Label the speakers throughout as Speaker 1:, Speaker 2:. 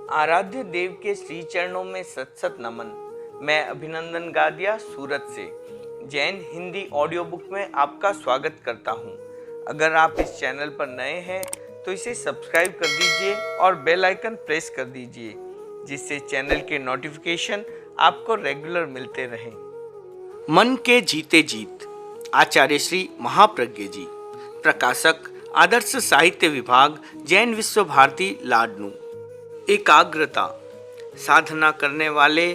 Speaker 1: आराध्य देव के श्री चरणों में सत सत नमन। मैं अभिनंदन गादिया सूरत से जैन हिंदी ऑडियो बुक में आपका स्वागत करता हूं। अगर आप इस चैनल पर नए हैं तो इसे सब्सक्राइब कर दीजिए और बेल आइकन प्रेस कर दीजिए, जिससे चैनल के नोटिफिकेशन आपको रेगुलर मिलते रहें। मन के जीते जीत, आचार्य श्री महाप्रज्ञ जी। प्रकाशक आदर्श साहित्य विभाग, जैन विश्व भारती, लाडनू। एकाग्रता। साधना करने वाले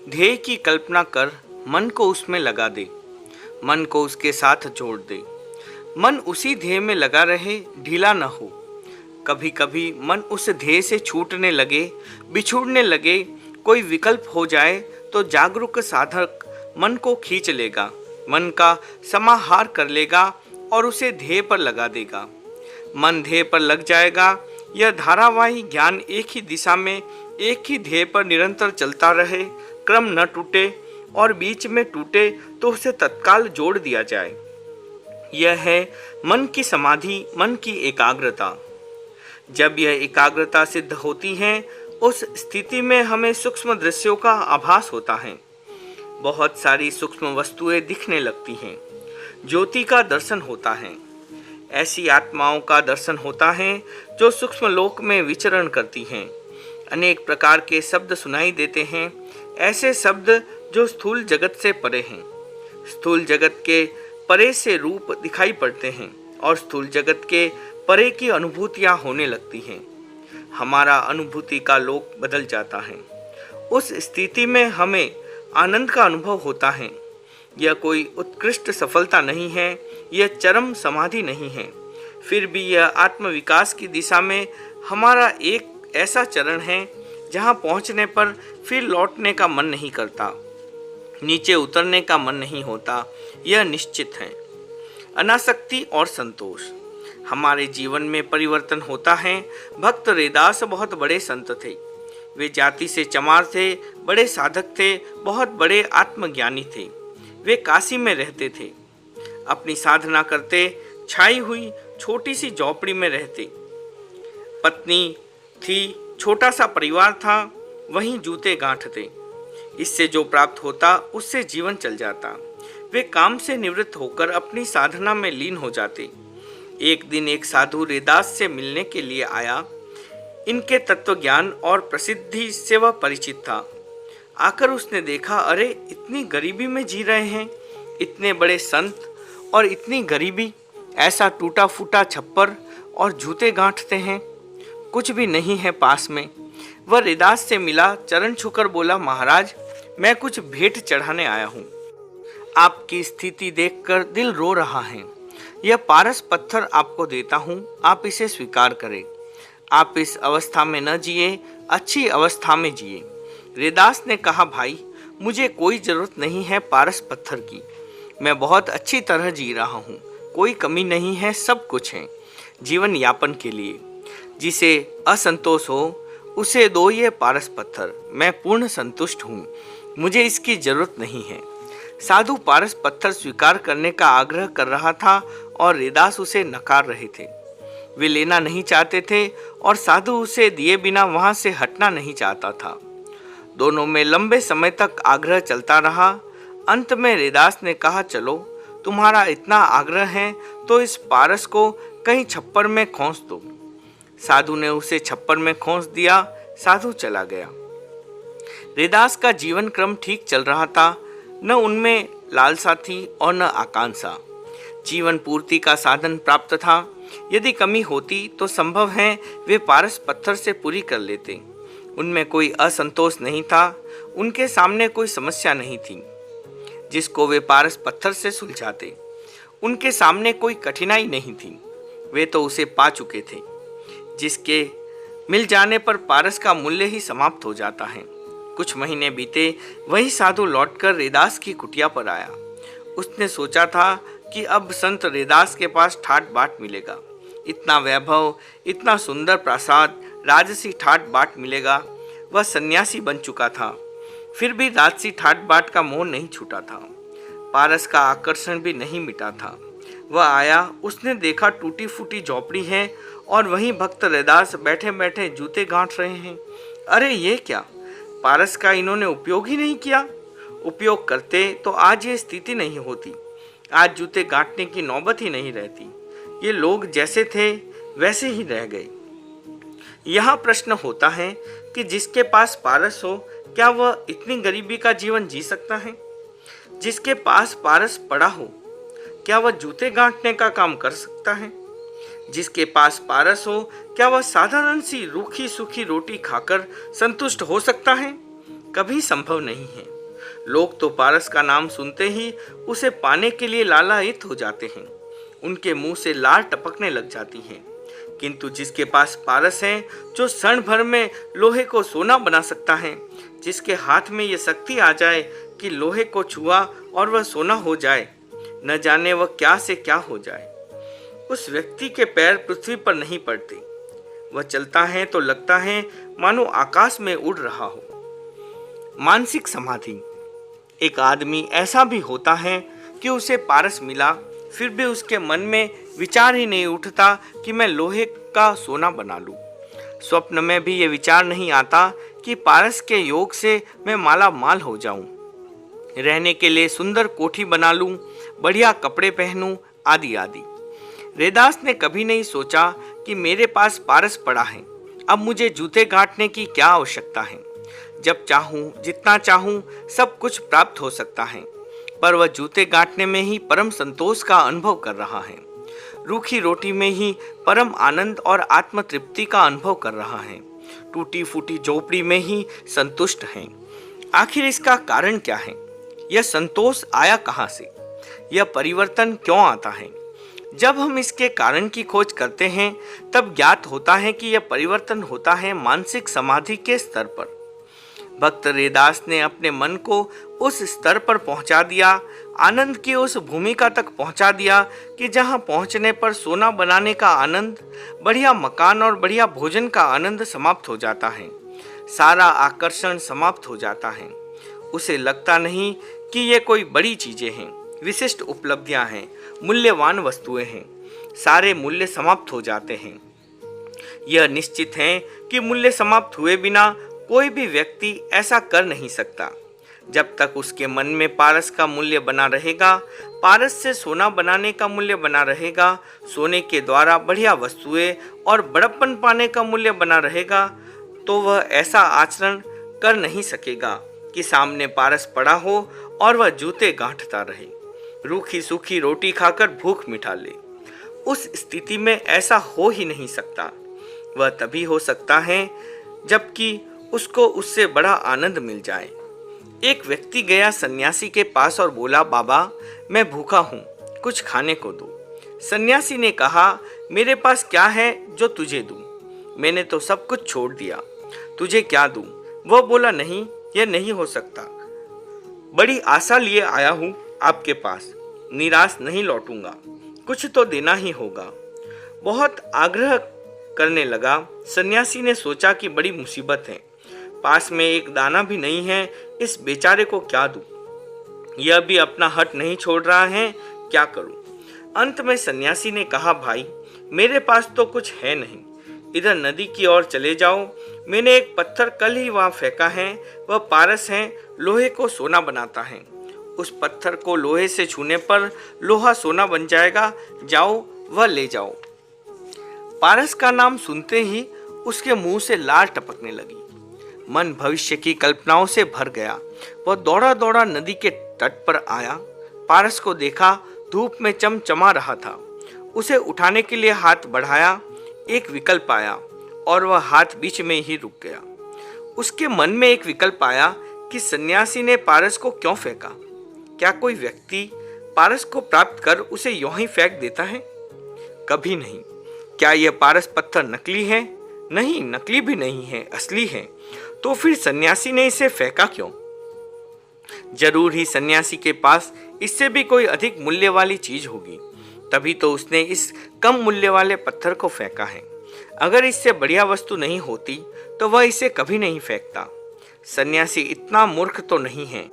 Speaker 1: ध्येय की कल्पना कर मन को उसमें लगा दे, मन को उसके साथ जोड़ दे। मन उसी ध्येय में लगा रहे, ढीला न हो। कभी कभी मन उस ध्येय से छूटने लगे, बिछुड़ने लगे, कोई विकल्प हो जाए तो जागरूक साधक मन को खींच लेगा, मन का समाहार कर लेगा और उसे ध्येय पर लगा देगा। मन ध्येय पर लग जाएगा। यह धारावाही ज्ञान एक ही दिशा में, एक ही ध्येय पर निरंतर चलता रहे, क्रम न टूटे और बीच में टूटे तो उसे तत्काल जोड़ दिया जाए। यह है मन की समाधि, मन की एकाग्रता। जब यह एकाग्रता सिद्ध होती है, उस स्थिति में हमें सूक्ष्म दृश्यों का आभास होता है। बहुत सारी सूक्ष्म वस्तुएं दिखने लगती हैं। ज्योति का दर्शन होता है। ऐसी आत्माओं का दर्शन होता है जो सूक्ष्म लोक में विचरण करती हैं। अनेक प्रकार के शब्द सुनाई देते हैं, ऐसे शब्द जो स्थूल जगत से परे हैं। स्थूल जगत के परे से रूप दिखाई पड़ते हैं और स्थूल जगत के परे की अनुभूतियां होने लगती हैं। हमारा अनुभूति का लोक बदल जाता है। उस स्थिति में हमें आनंद का अनुभव होता है। यह कोई उत्कृष्ट सफलता नहीं है, यह चरम समाधि नहीं है। फिर भी यह आत्मविकास की दिशा में हमारा एक ऐसा चरण है जहां पहुंचने पर फिर लौटने का मन नहीं करता, नीचे उतरने का मन नहीं होता, यह निश्चित है। अनासक्ति और संतोष। हमारे जीवन में परिवर्तन होता है। भक्त रैदास बहुत बड़े संत थे। वे जाति से चमार थे, बड़े साधक थे, बहुत बड़े आत्मज्ञानी थे। वे काशी में रहते थे, अपनी साधना करते, छाई हुई छोटी सी झोपड़ी में रहते। पत्नी थी, छोटा सा परिवार था, वहीं जूते गांठते। इससे जो प्राप्त होता उससे जीवन चल जाता। वे काम से निवृत्त होकर अपनी साधना में लीन हो जाते। एक दिन एक साधु रैदास से मिलने के लिए आया। इनके तत्वज्ञान और प्रसिद्धि से वह परिचित था। आकर उसने देखा, अरे इतनी गरीबी में जी रहे हैं, इतने बड़े संत और इतनी गरीबी, ऐसा टूटा फूटा छप्पर और जूते गांठते हैं, कुछ भी नहीं है पास में। वह रैदास से मिला, चरण छूकर बोला, महाराज मैं कुछ भेंट चढ़ाने आया हूँ। आपकी स्थिति देखकर दिल रो रहा है। यह पारस पत्थर आपको देता हूँ, आप इसे स्वीकार करें। आप इस अवस्था में न जिए, अच्छी अवस्था में जिए। रैदास ने कहा, भाई मुझे कोई ज़रूरत नहीं है पारस पत्थर की, मैं बहुत अच्छी तरह जी रहा हूँ, कोई कमी नहीं है, सब कुछ है जीवन यापन के लिए। जिसे असंतोष हो उसे दो ये पारस पत्थर, मैं पूर्ण संतुष्ट हूँ, मुझे इसकी ज़रूरत नहीं है। साधु पारस पत्थर स्वीकार करने का आग्रह कर रहा था और रैदास उसे नकार रहे थे। वे लेना नहीं चाहते थे और साधु उसे दिए बिना वहाँ से हटना नहीं चाहता था। दोनों में लंबे समय तक आग्रह चलता रहा। अंत में रैदास ने कहा, चलो तुम्हारा इतना आग्रह है तो इस पारस को कहीं छप्पर में खोस दो। साधु ने उसे छप्पर में खोस दिया। साधु चला गया। रैदास का जीवन क्रम ठीक चल रहा था, न उनमें लालसा थी और न आकांक्षा। जीवन पूर्ति का साधन प्राप्त था। यदि कमी होती तो संभव है वे पारस पत्थर से पूरी कर लेते। उनमें कोई असंतोष नहीं था, उनके सामने कोई समस्या नहीं थी जिसको वे पारस पत्थर से सुलझाते। उनके सामने कोई कठिनाई नहीं थी, वे तो उसे पा चुके थे, जिसके मिल जाने पर पारस का मूल्य ही समाप्त हो जाता है। कुछ महीने बीते, वही साधु लौटकर रैदास की कुटिया पर आया। उसने सोचा था कि अब संत रैदास के पास ठाट बाट मिलेगा, इतना वैभव, इतना सुंदर प्रासाद, राजसी ठाट बाट मिलेगा। वह सन्यासी बन चुका था, फिर भी राजसी ठाट बाट का मोह नहीं छूटा था। पारस का आकर्षण भी नहीं मिटा था। वह आया, उसने देखा टूटी फूटी झोपड़ी है और वहीं भक्त रैदास बैठे बैठे जूते गांठ रहे हैं। अरे ये क्या, पारस का इन्होंने उपयोग ही नहीं किया। उपयोग करते तो आज ये स्थिति नहीं होती, आज जूते गांठने की नौबत ही नहीं रहती। ये लोग जैसे थे वैसे ही रह गए। यहाँ प्रश्न होता है कि जिसके पास पारस हो, क्या वह इतनी गरीबी का जीवन जी सकता है? जिसके पास पारस पड़ा हो, क्या वह जूते गांठने का काम कर सकता है? जिसके पास पारस हो, क्या वह साधारण सी रूखी सूखी रोटी खाकर संतुष्ट हो सकता है? कभी संभव नहीं है। लोग तो पारस का नाम सुनते ही उसे पाने के लिए लालायित हो जाते हैं। उनके मुंह से लार टपकने लग जाती है। किंतु जिसके पास पारस है, जो क्षण भर में लोहे को सोना बना सकता है, जिसके हाथ में ये शक्ति आ जाए कि लोहे को छुआ और वह सोना हो जाए, न जाने वह क्या से क्या हो जाए। उस व्यक्ति के पैर पृथ्वी पर नहीं पड़ते। वह चलता है तो लगता है मानो आकाश में उड़ रहा हो। मानसिक समाधि। एक आदमी ऐसा भी होता है कि उसे पारस मिला, फिर भी उसके मन में विचार ही नहीं उठता कि मैं लोहे का सोना बना लूं। स्वप्न में भी ये विचार नहीं आता कि पारस के योग से मैं माला माल हो जाऊं, रहने के लिए सुंदर कोठी बना लूं, बढ़िया कपड़े पहनूं, आदि आदि। रैदास ने कभी नहीं सोचा कि मेरे पास पारस पड़ा है, अब मुझे जूते गांठने की क्या आवश्यकता है। जब चाहूं, जितना चाहूं, सब कुछ प्राप्त हो सकता है। पर वह जूते गांठने में ही परम संतोष का अनुभव कर रहा है। रूखी रोटी में ही परम आनंद और आत्म तृप्ति का अनुभव कर रहा है। टूटी फूटी झोपड़ी में ही संतुष्ट है। आखिर इसका कारण क्या है? यह संतोष आया कहाँ से? यह परिवर्तन क्यों आता है? जब हम इसके कारण की खोज करते हैं, तब ज्ञात होता है कि यह परिवर्तन होता है मानसिक समाधि के स्तर पर। भक्त रैदास ने अपने मन को उस स्तर पर पहुंचा दिया, आनंद की उस भूमिका तक पहुंचा दिया कि जहां पहुंचने पर सोना बनाने का आनंद, बढ़िया मकान और बढ़िया भोजन का आनंद समाप्त हो जाता है। सारा आकर्षण समाप्त हो जाता है। उसे लगता नहीं कि ये कोई बड़ी चीजें हैं, विशिष्ट उपलब्धियां हैं, मूल्यवान वस्तुएं हैं। सारे मूल्य समाप्त हो जाते हैं। यह निश्चित है कि मूल्य समाप्त हुए बिना कोई भी व्यक्ति ऐसा कर नहीं सकता। जब तक उसके मन में पारस का मूल्य बना रहेगा, पारस से सोना बनाने का मूल्य बना रहेगा, सोने के द्वारा बढ़िया वस्तुएं और बड़प्पन पाने का मूल्य बना रहेगा, तो वह ऐसा आचरण कर नहीं सकेगा कि सामने पारस पड़ा हो और वह जूते गांठता रहे, रूखी सूखी रोटी खाकर भूख मिटा ले। उस स्थिति में ऐसा हो ही नहीं सकता। वह तभी हो सकता है जबकि उसको उससे बड़ा आनंद मिल जाए। एक व्यक्ति गया सन्यासी के पास और बोला, बाबा मैं भूखा हूँ, कुछ खाने को दो। सन्यासी ने कहा, मेरे पास क्या है जो तुझे दूँ? मैंने तो सब कुछ छोड़ दिया, तुझे क्या दूँ? वह बोला, नहीं, यह नहीं हो सकता। बड़ी आशा लिए आया हूँ आपके पास, निराश नहीं लौटूंगा, कुछ तो देना ही होगा। बहुत आग्रह करने लगा। सन्यासी ने सोचा कि बड़ी मुसीबत है, पास में एक दाना भी नहीं है, इस बेचारे को क्या दूं? यह भी अपना हट नहीं छोड़ रहा है, क्या करूं? अंत में सन्यासी ने कहा, भाई मेरे पास तो कुछ है नहीं, इधर नदी की ओर चले जाओ। मैंने एक पत्थर कल ही वहां फेंका है, वह पारस है, लोहे को सोना बनाता है। उस पत्थर को लोहे से छूने पर लोहा सोना बन जाएगा, जाओ वह ले जाओ। पारस का नाम सुनते ही उसके मुंह से लार टपकने लगी। मन भविष्य की कल्पनाओं से भर गया। वह दौड़ा दौड़ा नदी के तट पर आया, पारस को देखा, धूप में चमचमा रहा था। उसे उठाने के लिए हाथ बढ़ाया, एक विकल्प आया और वह हाथ बीच में ही रुक गया। उसके मन में एक विकल्प आया कि सन्यासी ने पारस को क्यों फेंका? क्या कोई व्यक्ति पारस को प्राप्त कर उसे यूं ही फेंक देता है? कभी नहीं। क्या यह पारस पत्थर नकली है? नहीं, नकली भी नहीं है, असली है। तो फिर सन्यासी ने इसे फेंका क्यों? जरूर ही सन्यासी के पास इससे भी कोई अधिक मूल्य वाली चीज होगी, तभी तो उसने इस कम मूल्य वाले पत्थर को फेंका है। अगर इससे बढ़िया वस्तु नहीं होती तो वह इसे कभी नहीं फेंकता। सन्यासी इतना मूर्ख तो नहीं है।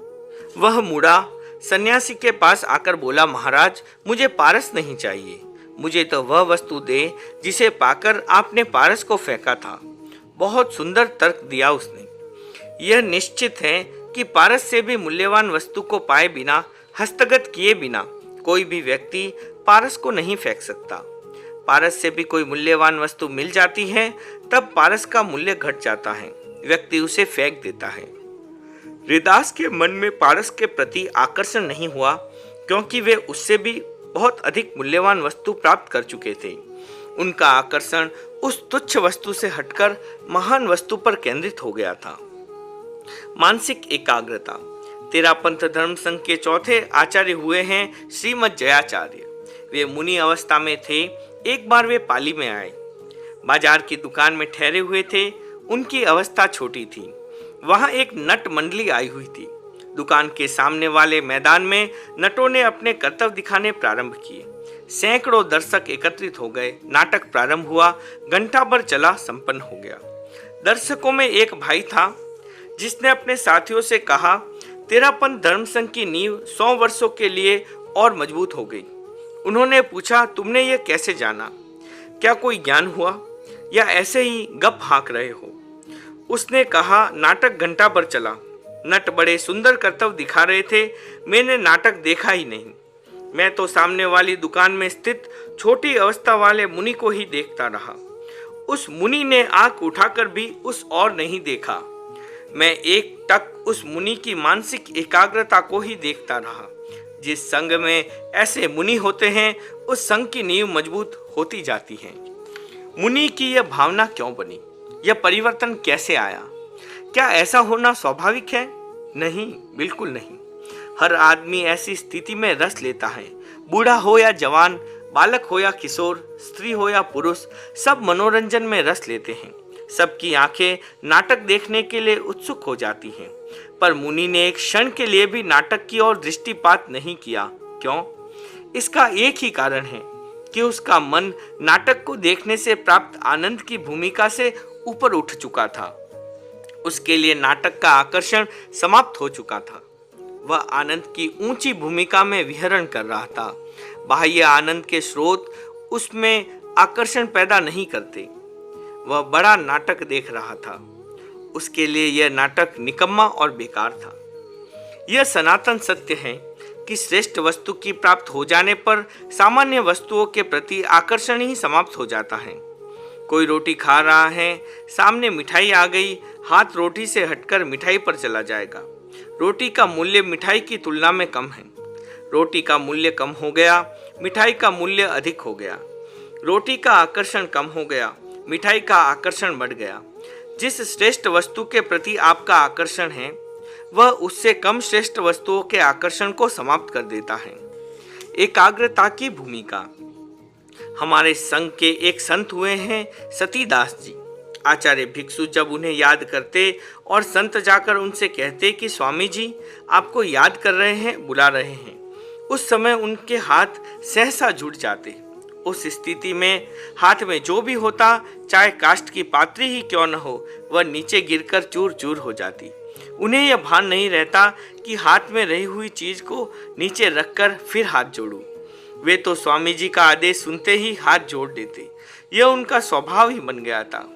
Speaker 1: वह मुड़ा सन्यासी के पास आकर बोला, महाराज मुझे पारस नहीं चाहिए, मुझे तो वह वस्तु दे जिसे पाकर आपने पारस को फेंका था। बहुत सुंदर तर्क दिया उसने। यह निश्चित है कि पारस से भी मूल्यवान वस्तु को पाए बिना, हस्तगत किए बिना कोई भी व्यक्ति पारस को नहीं फेंक सकता। पारस से भी कोई मूल्यवान वस्तु मिल जाती है तब पारस का मूल्य घट जाता है, व्यक्ति उसे फेंक देता है। हरिदास के मन में पारस के प्रति आकर्षण नहीं हुआ क्योंकि वे उससे भी बहुत अधिक मूल्यवान वस्तु प्राप्त कर चुके थे। उनका आकर्षण उस तुच्छ वस्तु से हटकर महान वस्तु पर केंद्रित हो गया था। मानसिक एकाग्रता। तेरापंथ धर्म संघ के चौथे आचार्य हुए हैं श्रीमद जयाचार्य। वे मुनि अवस्था में थे। एक बार वे पाली में आए, बाजार की दुकान में ठहरे हुए थे। उनकी अवस्था छोटी थी। वहां एक नट मंडली आई हुई थी। दुकान के सामने वाले मैदान में नटों ने अपने कर्तव्य दिखाने प्रारंभ किए। सैकड़ों दर्शक एकत्रित हो गए। नाटक प्रारंभ हुआ, घंटा भर चला, संपन्न हो गया। दर्शकों में एक भाई था जिसने अपने साथियों से कहा, तेरापंथ धर्म संघ की नींव 100 वर्षों के लिए और मजबूत हो गई। उन्होंने पूछा, तुमने ये कैसे जाना? क्या कोई ज्ञान हुआ या ऐसे ही गप हाँक रहे हो? उसने कहा, नाटक घंटा भर चला। नट बड़े सुंदर कर्तव्य दिखा रहे थे। मैंने नाटक देखा ही नहीं। मैं तो सामने वाली दुकान में स्थित छोटी अवस्था वाले मुनि को ही देखता रहा। उस मुनि ने आंख उठाकर भी उस और नहीं देखा। मैं एक टक उस मुनि की मानसिक एकाग्रता को ही देखता रहा। जिस संघ में ऐसे मुनि होते हैं उस संघ की नींव मजबूत होती जाती है। मुनि की यह भावना क्यों बनी? यह परिवर्तन कैसे आया? क्या ऐसा होना स्वाभाविक है? नहीं, बिल्कुल नहीं। हर आदमी ऐसी स्थिति में रस लेता है। बूढ़ा हो या जवान, बालक हो या किशोर, स्त्री हो या पुरुष, सब मनोरंजन में रस लेते हैं। सबकी आंखें नाटक देखने के लिए उत्सुक हो जाती हैं। पर मुनि ने एक क्षण के लिए भी नाटक की ओर दृष्टिपात नहीं किया। क्यों? इसका एक ही कारण है कि उसका मन नाटक को देखने से प्राप्त आनंद की भूमिका से ऊपर उठ चुका था। उसके लिए नाटक का आकर्षण समाप्त हो चुका था। वह आनंद की ऊंची भूमिका में विहरण कर रहा था। बाह्य आनंद के स्रोत उसमें आकर्षण पैदा नहीं करते। वह बड़ा नाटक देख रहा था। उसके लिए यह नाटक निकम्मा और बेकार था। यह सनातन सत्य है कि श्रेष्ठ वस्तु की प्राप्त हो जाने पर सामान्य वस्तुओं के प्रति आकर्षण ही समाप्त हो जाता है। कोई रोटी खा रहा है, सामने मिठाई आ गई, हाथ रोटी से हटकर मिठाई पर चला जाएगा। रोटी का मूल्य मिठाई की तुलना में कम है। रोटी का मूल्य कम हो गया, मिठाई का मूल्य अधिक हो गया। रोटी का आकर्षण कम हो गया, मिठाई का आकर्षण बढ़ गया। जिस श्रेष्ठ वस्तु के प्रति आपका आकर्षण है वह उससे कम श्रेष्ठ वस्तुओं के आकर्षण को समाप्त कर देता है। एकाग्रता की भूमिका। हमारे संघ के एक संत हुए हैं सतीदास जी। आचार्य भिक्षु जब उन्हें याद करते और संत जाकर उनसे कहते कि स्वामी जी आपको याद कर रहे हैं, बुला रहे हैं, उस समय उनके हाथ सहसा जुट जाते। उस स्थिति में हाथ में जो भी होता, चाहे काष्ठ की पात्री ही क्यों न हो, वह नीचे गिरकर चूर चूर हो जाती। उन्हें यह भान नहीं रहता कि हाथ में रही हुई चीज को नीचे रखकर फिर हाथ जोड़ूं। वे तो स्वामी जी का आदेश सुनते ही हाथ जोड़ देते। यह उनका स्वभाव ही बन गया था।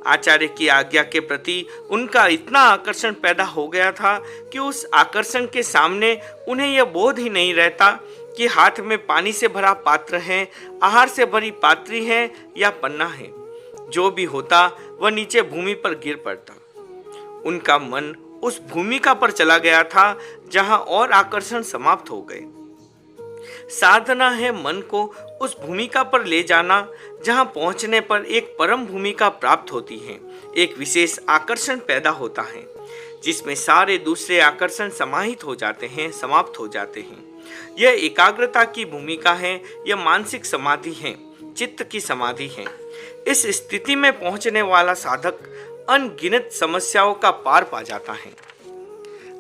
Speaker 1: आचार्य की आज्ञा के प्रति उनका इतना आकर्षण पैदा हो गया था कि उस आकर्षण के सामने उन्हें यह बोध ही नहीं रहता कि हाथ में पानी से भरा पात्र है, आहार से भरी पात्री है या पन्ना है। जो भी होता वह नीचे भूमि पर गिर पड़ता। उनका मन उस भूमिका पर चला गया था जहां और आकर्षण समाप्त हो गए। साधना है मन को उस भूमिका पर ले जाना जहां पहुंचने पर एक परम भूमिका प्राप्त होती है। एक विशेष आकर्षण पैदा होता है जिसमें सारे दूसरे आकर्षण समाहित हो जाते हैं, समाप्त हो जाते हैं। यह एकाग्रता की भूमिका है। यह मानसिक समाधि है, चित्त की समाधि है। इस स्थिति में पहुंचने वाला साधक अनगिनत समस्याओं का पार पा जाता है।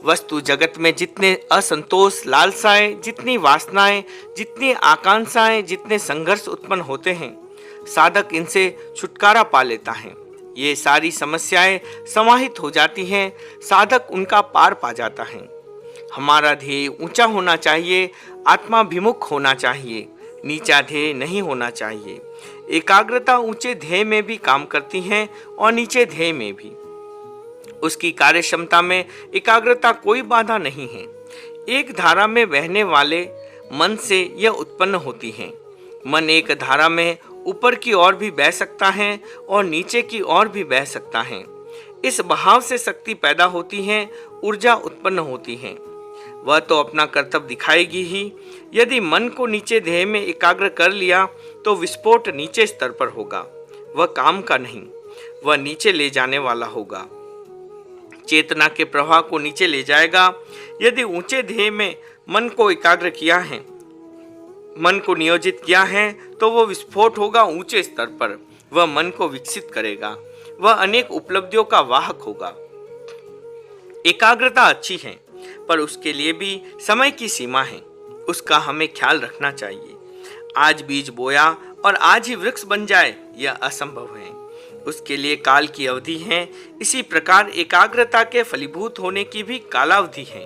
Speaker 1: वस्तु जगत में जितने असंतोष, लालसाएं, जितनी वासनाएं, जितनी आकांक्षाएं, जितने संघर्ष उत्पन्न होते हैं, साधक इनसे छुटकारा पा लेता है। ये सारी समस्याएं समाहित हो जाती हैं, साधक उनका पार पा जाता है। हमारा ध्येय ऊंचा होना चाहिए, आत्माभिमुख होना चाहिए। नीचा ध्येय नहीं होना चाहिए। एकाग्रता ऊंचे ध्येय में भी काम करती है और नीचे ध्येय में भी। उसकी कार्य क्षमता में एकाग्रता कोई बाधा नहीं है। एक धारा में बहने वाले मन से यह उत्पन्न होती है। मन एक धारा में ऊपर की ओर भी बह सकता है और नीचे की ओर भी बह सकता है। इस बहाव से शक्ति पैदा होती है, ऊर्जा उत्पन्न होती है। वह तो अपना कर्तव्य दिखाएगी ही। यदि मन को नीचे ध्येय में एकाग्र कर लिया तो विस्फोट नीचे स्तर पर होगा। वह काम का नहीं, वह नीचे ले जाने वाला होगा, चेतना के प्रवाह को नीचे ले जाएगा। यदि ऊंचे ध्येय में मन को एकाग्र किया है, मन को नियोजित किया है, तो वह विस्फोट होगा ऊंचे स्तर पर। वह मन को विकसित करेगा, वह अनेक उपलब्धियों का वाहक होगा। एकाग्रता अच्छी है, पर उसके लिए भी समय की सीमा है। उसका हमें ख्याल रखना चाहिए। आज बीज बोया और आज ही वृक्ष बन जाए, यह असंभव है। उसके लिए काल की अवधि है। इसी प्रकार एकाग्रता के फलीभूत होने की भी कालावधि है।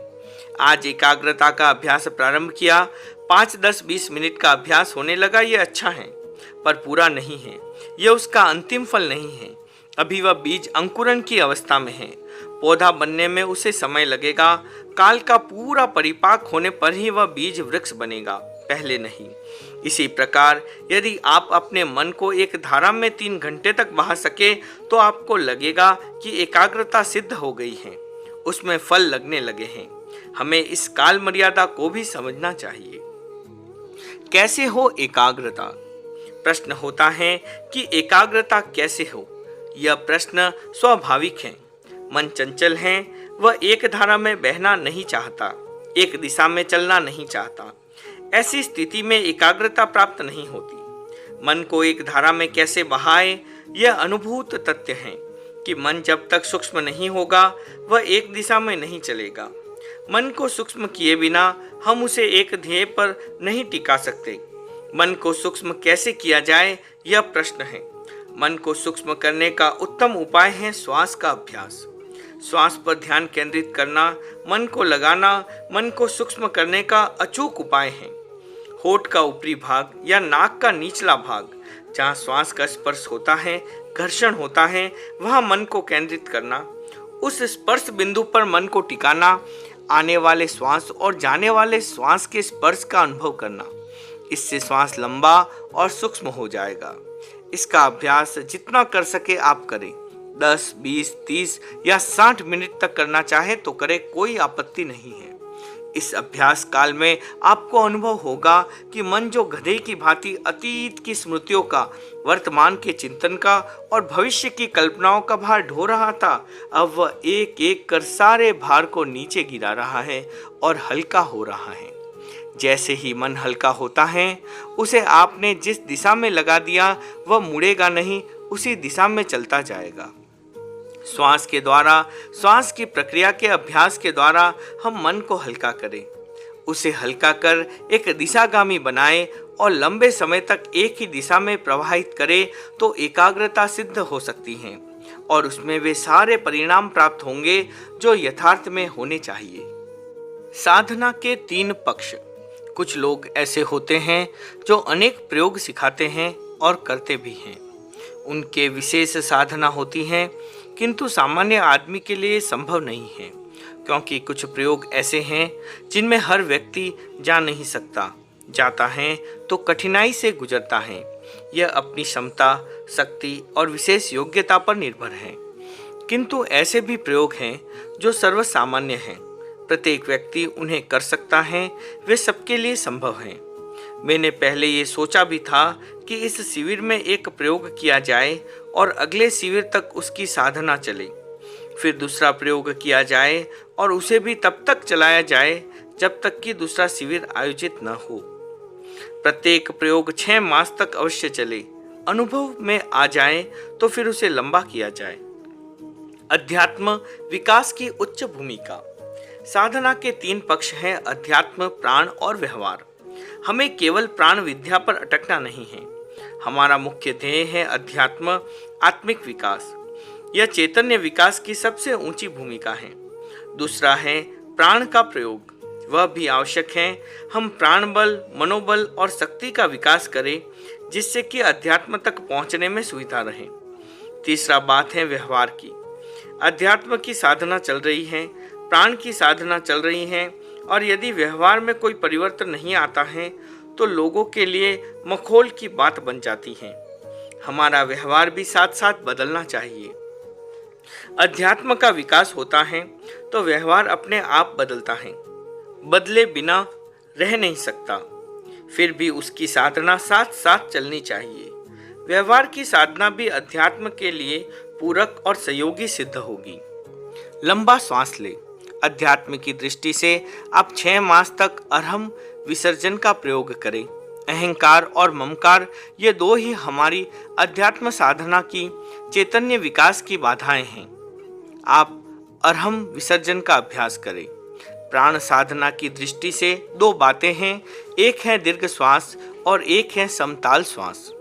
Speaker 1: आज एकाग्रता का अभ्यास प्रारंभ किया, 5, 10, 20 मिनट का अभ्यास होने लगा, यह अच्छा है, पर पूरा नहीं है। यह उसका अंतिम फल नहीं है। अभी वह बीज अंकुरण की अवस्था में है। पौधा बनने में उसे समय लगेगा। काल का पूरा परिपाक होने पर ही वह बीज वृक्ष बनेगा, पहले नहीं। इसी प्रकार यदि आप अपने मन को एक धारा में 3 घंटे तक बहा सके तो आपको लगेगा कि एकाग्रता सिद्ध हो गई है, उसमें फल लगने लगे हैं। हमें इस काल मर्यादा को भी समझना चाहिए। कैसे हो एकाग्रता? प्रश्न होता है कि एकाग्रता कैसे हो? यह प्रश्न स्वाभाविक है। मन चंचल है, वह एक धारा में बहना नहीं चाहता, एक दिशा में चलना नहीं चाहता। ऐसी स्थिति में एकाग्रता प्राप्त नहीं होती। मन को एक धारा में कैसे बहाए, यह अनुभूत तथ्य है कि मन जब तक सूक्ष्म नहीं होगा वह एक दिशा में नहीं चलेगा। मन को सूक्ष्म किए बिना हम उसे एक ध्येय पर नहीं टिका सकते। मन को सूक्ष्म कैसे किया जाए, यह प्रश्न है। मन को सूक्ष्म करने का उत्तम उपाय है श्वास का अभ्यास। श्वास पर ध्यान केंद्रित करना, मन को लगाना, मन को सूक्ष्म करने का अचूक उपाय है। होठ का ऊपरी भाग या नाक का निचला भाग, जहाँ श्वास का स्पर्श होता है, घर्षण होता है, वहाँ मन को केंद्रित करना। उस स्पर्श बिंदु पर मन को टिकाना, आने वाले श्वास और जाने वाले श्वास के स्पर्श का अनुभव करना। इससे श्वास लंबा और सूक्ष्म हो जाएगा। इसका अभ्यास जितना कर सके आप करें। 10, 20, 30 या 60 मिनट तक करना चाहे तो करें, कोई आपत्ति नहीं है। इस अभ्यास काल में आपको अनुभव होगा कि मन जो गधे की भांति अतीत की स्मृतियों का, वर्तमान के चिंतन का और भविष्य की कल्पनाओं का भार ढो रहा था, अब वह एक एक कर सारे भार को नीचे गिरा रहा है और हल्का हो रहा है। जैसे ही मन हल्का होता है, उसे आपने जिस दिशा में लगा दिया वह मुड़ेगा नहीं, उसी दिशा में चलता जाएगा। श्वास के द्वारा, श्वास की प्रक्रिया के अभ्यास के द्वारा हम मन को हल्का करें, उसे हल्का कर एक दिशागामी बनाए और लंबे समय तक एक ही दिशा में प्रवाहित करें तो एकाग्रता सिद्ध हो सकती है और उसमें वे सारे परिणाम प्राप्त होंगे जो यथार्थ में होने चाहिए। साधना के 3 पक्ष। कुछ लोग ऐसे होते हैं जो अनेक प्रयोग सिखाते हैं और करते भी हैं। उनके विशेष साधना होती है, किंतु सामान्य आदमी के लिए संभव नहीं है, क्योंकि कुछ प्रयोग ऐसे हैं जिनमें हर व्यक्ति जा नहीं सकता, जाता है तो कठिनाई से गुजरता है। यह अपनी क्षमता, शक्ति और विशेष योग्यता पर निर्भर है। किंतु ऐसे भी प्रयोग हैं जो सर्वसामान्य हैं, प्रत्येक व्यक्ति उन्हें कर सकता है, वे सबके लिए संभव हैं। मैंने पहले ये सोचा भी था कि इस शिविर में एक प्रयोग किया जाए और अगले शिविर तक उसकी साधना चले, फिर दूसरा प्रयोग किया जाए और उसे भी तब तक चलाया जाए जब तक कि दूसरा शिविर आयोजित न हो। प्रत्येक प्रयोग 6 मास तक अवश्य चले, अनुभव में आ जाए तो फिर उसे लंबा किया जाए। अध्यात्म विकास की उच्च भूमिका। साधना के 3 पक्ष हैं, अध्यात्म, प्राण और व्यवहार। हमें केवल प्राण विद्या पर अटकना नहीं है। हमारा मुख्य ध्येय है अध्यात्म, आत्मिक विकास। यह चैतन्य विकास की सबसे ऊंची भूमिका है। दूसरा है प्राण का प्रयोग, वह भी आवश्यक है। हम प्राण बल, मनोबल और शक्ति का विकास करें, जिससे कि अध्यात्म तक पहुंचने में सुविधा रहे। तीसरा बात है व्यवहार की। अध्यात्म की साधना चल रही है, प्राण की साधना चल रही है, और यदि व्यवहार में कोई परिवर्तन नहीं आता है तो लोगों के लिए मखौल की बात बन जाती है। हमारा व्यवहार भी साथ साथ बदलना चाहिए। अध्यात्म का विकास होता है तो व्यवहार अपने आप बदलता है। बदले बिना रह नहीं सकता, फिर भी उसकी साधना साथ साथ चलनी चाहिए। व्यवहार की साधना भी अध्यात्म के लिए पूरक और सहयोगी सिद्ध होगी। लंबा श्वास ले। अध्यात्म की दृष्टि से आप 6 मास तक अरहम विसर्जन का प्रयोग करें। अहंकार और ममकार ये दो ही हमारी अध्यात्म साधना की चैतन्य विकास की बाधाएं हैं। आप अरहम विसर्जन का अभ्यास करें। प्राण साधना की दृष्टि से 2 बातें हैं, एक है दीर्घ श्वास और एक है समताल श्वास।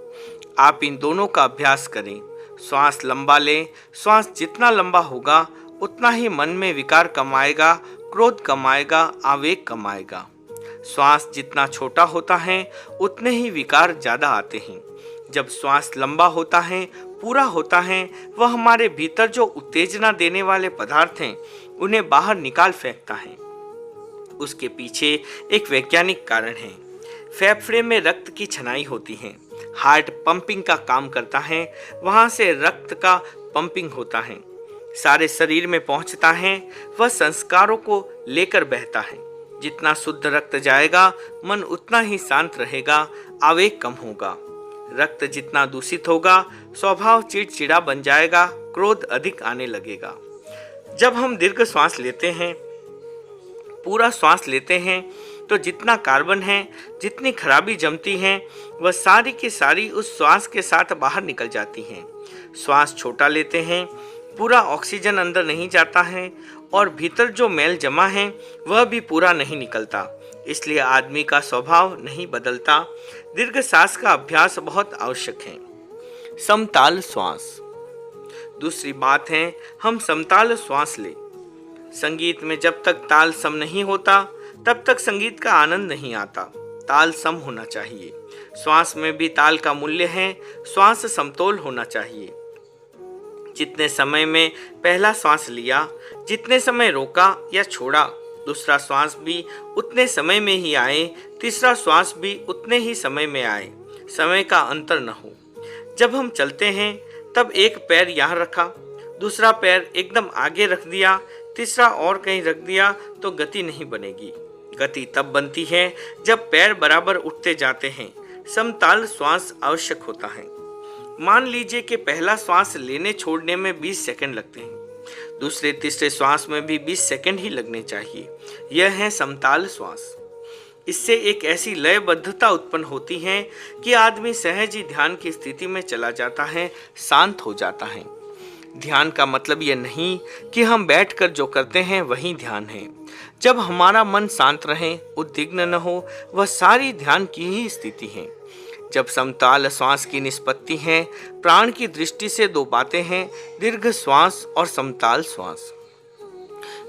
Speaker 1: आप इन दोनों का अभ्यास करें। श्वास लंबा लें। श्वास जितना लंबा होगा उतना ही मन में विकार कम आएगा, क्रोध कम आएगा, आवेग कम आएगा। श्वास जितना छोटा होता है उतने ही विकार ज़्यादा आते हैं। जब श्वास लंबा होता है, पूरा होता है, वह हमारे भीतर जो उत्तेजना देने वाले पदार्थ हैं उन्हें बाहर निकाल फेंकता है। उसके पीछे एक वैज्ञानिक कारण है। फेफड़े में रक्त की छनाई होती है, हार्ट पंपिंग का काम करता है, वहाँ से रक्त का पंपिंग होता है, सारे शरीर में पहुँचता है, वह संस्कारों को लेकर बहता है। जितना शुद्ध रक्त जाएगा मन उतना ही शांत रहेगा, आवेग कम होगा। रक्त जितना दूषित होगा स्वभाव चिड़चिड़ा बन जाएगा, क्रोध अधिक आने लगेगा। जब हम दीर्घ श्वास लेते हैं, पूरा श्वास लेते हैं, तो जितना कार्बन है, जितनी खराबी जमती है, वह सारी की सारी उस श्वास के साथ बाहर निकल जाती हैं। श्वास छोटा लेते हैं, पूरा ऑक्सीजन अंदर नहीं जाता है और भीतर जो मैल जमा है वह भी पूरा नहीं निकलता, इसलिए आदमी का स्वभाव नहीं बदलता। दीर्घ सांस का अभ्यास बहुत आवश्यक है। समताल श्वास। दूसरी बात है हम समताल श्वास लें। संगीत में जब तक ताल सम नहीं होता तब तक संगीत का आनंद नहीं आता। ताल सम होना चाहिए। श्वास में भी ताल का मूल्य है। श्वास समतोल होना चाहिए। जितने समय में पहला श्वास लिया, जितने समय रोका या छोड़ा, दूसरा श्वास भी उतने समय में ही आए, तीसरा श्वास भी उतने ही समय में आए, समय का अंतर न हो। जब हम चलते हैं तब एक पैर यहाँ रखा, दूसरा पैर एकदम आगे रख दिया, तीसरा और कहीं रख दिया तो गति नहीं बनेगी। गति तब बनती है जब पैर बराबर उठते जाते हैं। समताल श्वास आवश्यक होता है। मान लीजिए कि पहला श्वास लेने छोड़ने में 20 सेकंड लगते हैं, दूसरे तीसरे श्वास में भी 20 सेकंड ही लगने चाहिए। यह है समताल श्वास। इससे एक ऐसी लयबद्धता उत्पन्न होती है कि आदमी सहज ही ध्यान की स्थिति में चला जाता है, शांत हो जाता है। ध्यान का मतलब यह नहीं कि हम बैठकर जो करते हैं वही ध्यान है। जब हमारा मन शांत रहे, उद्विग्न न हो, वह सारी ध्यान की ही स्थिति है। जब समताल श्वास की निष्पत्ति है, प्राण की दृष्टि से 2 बातें हैं, दीर्घ श्वास और समताल श्वास।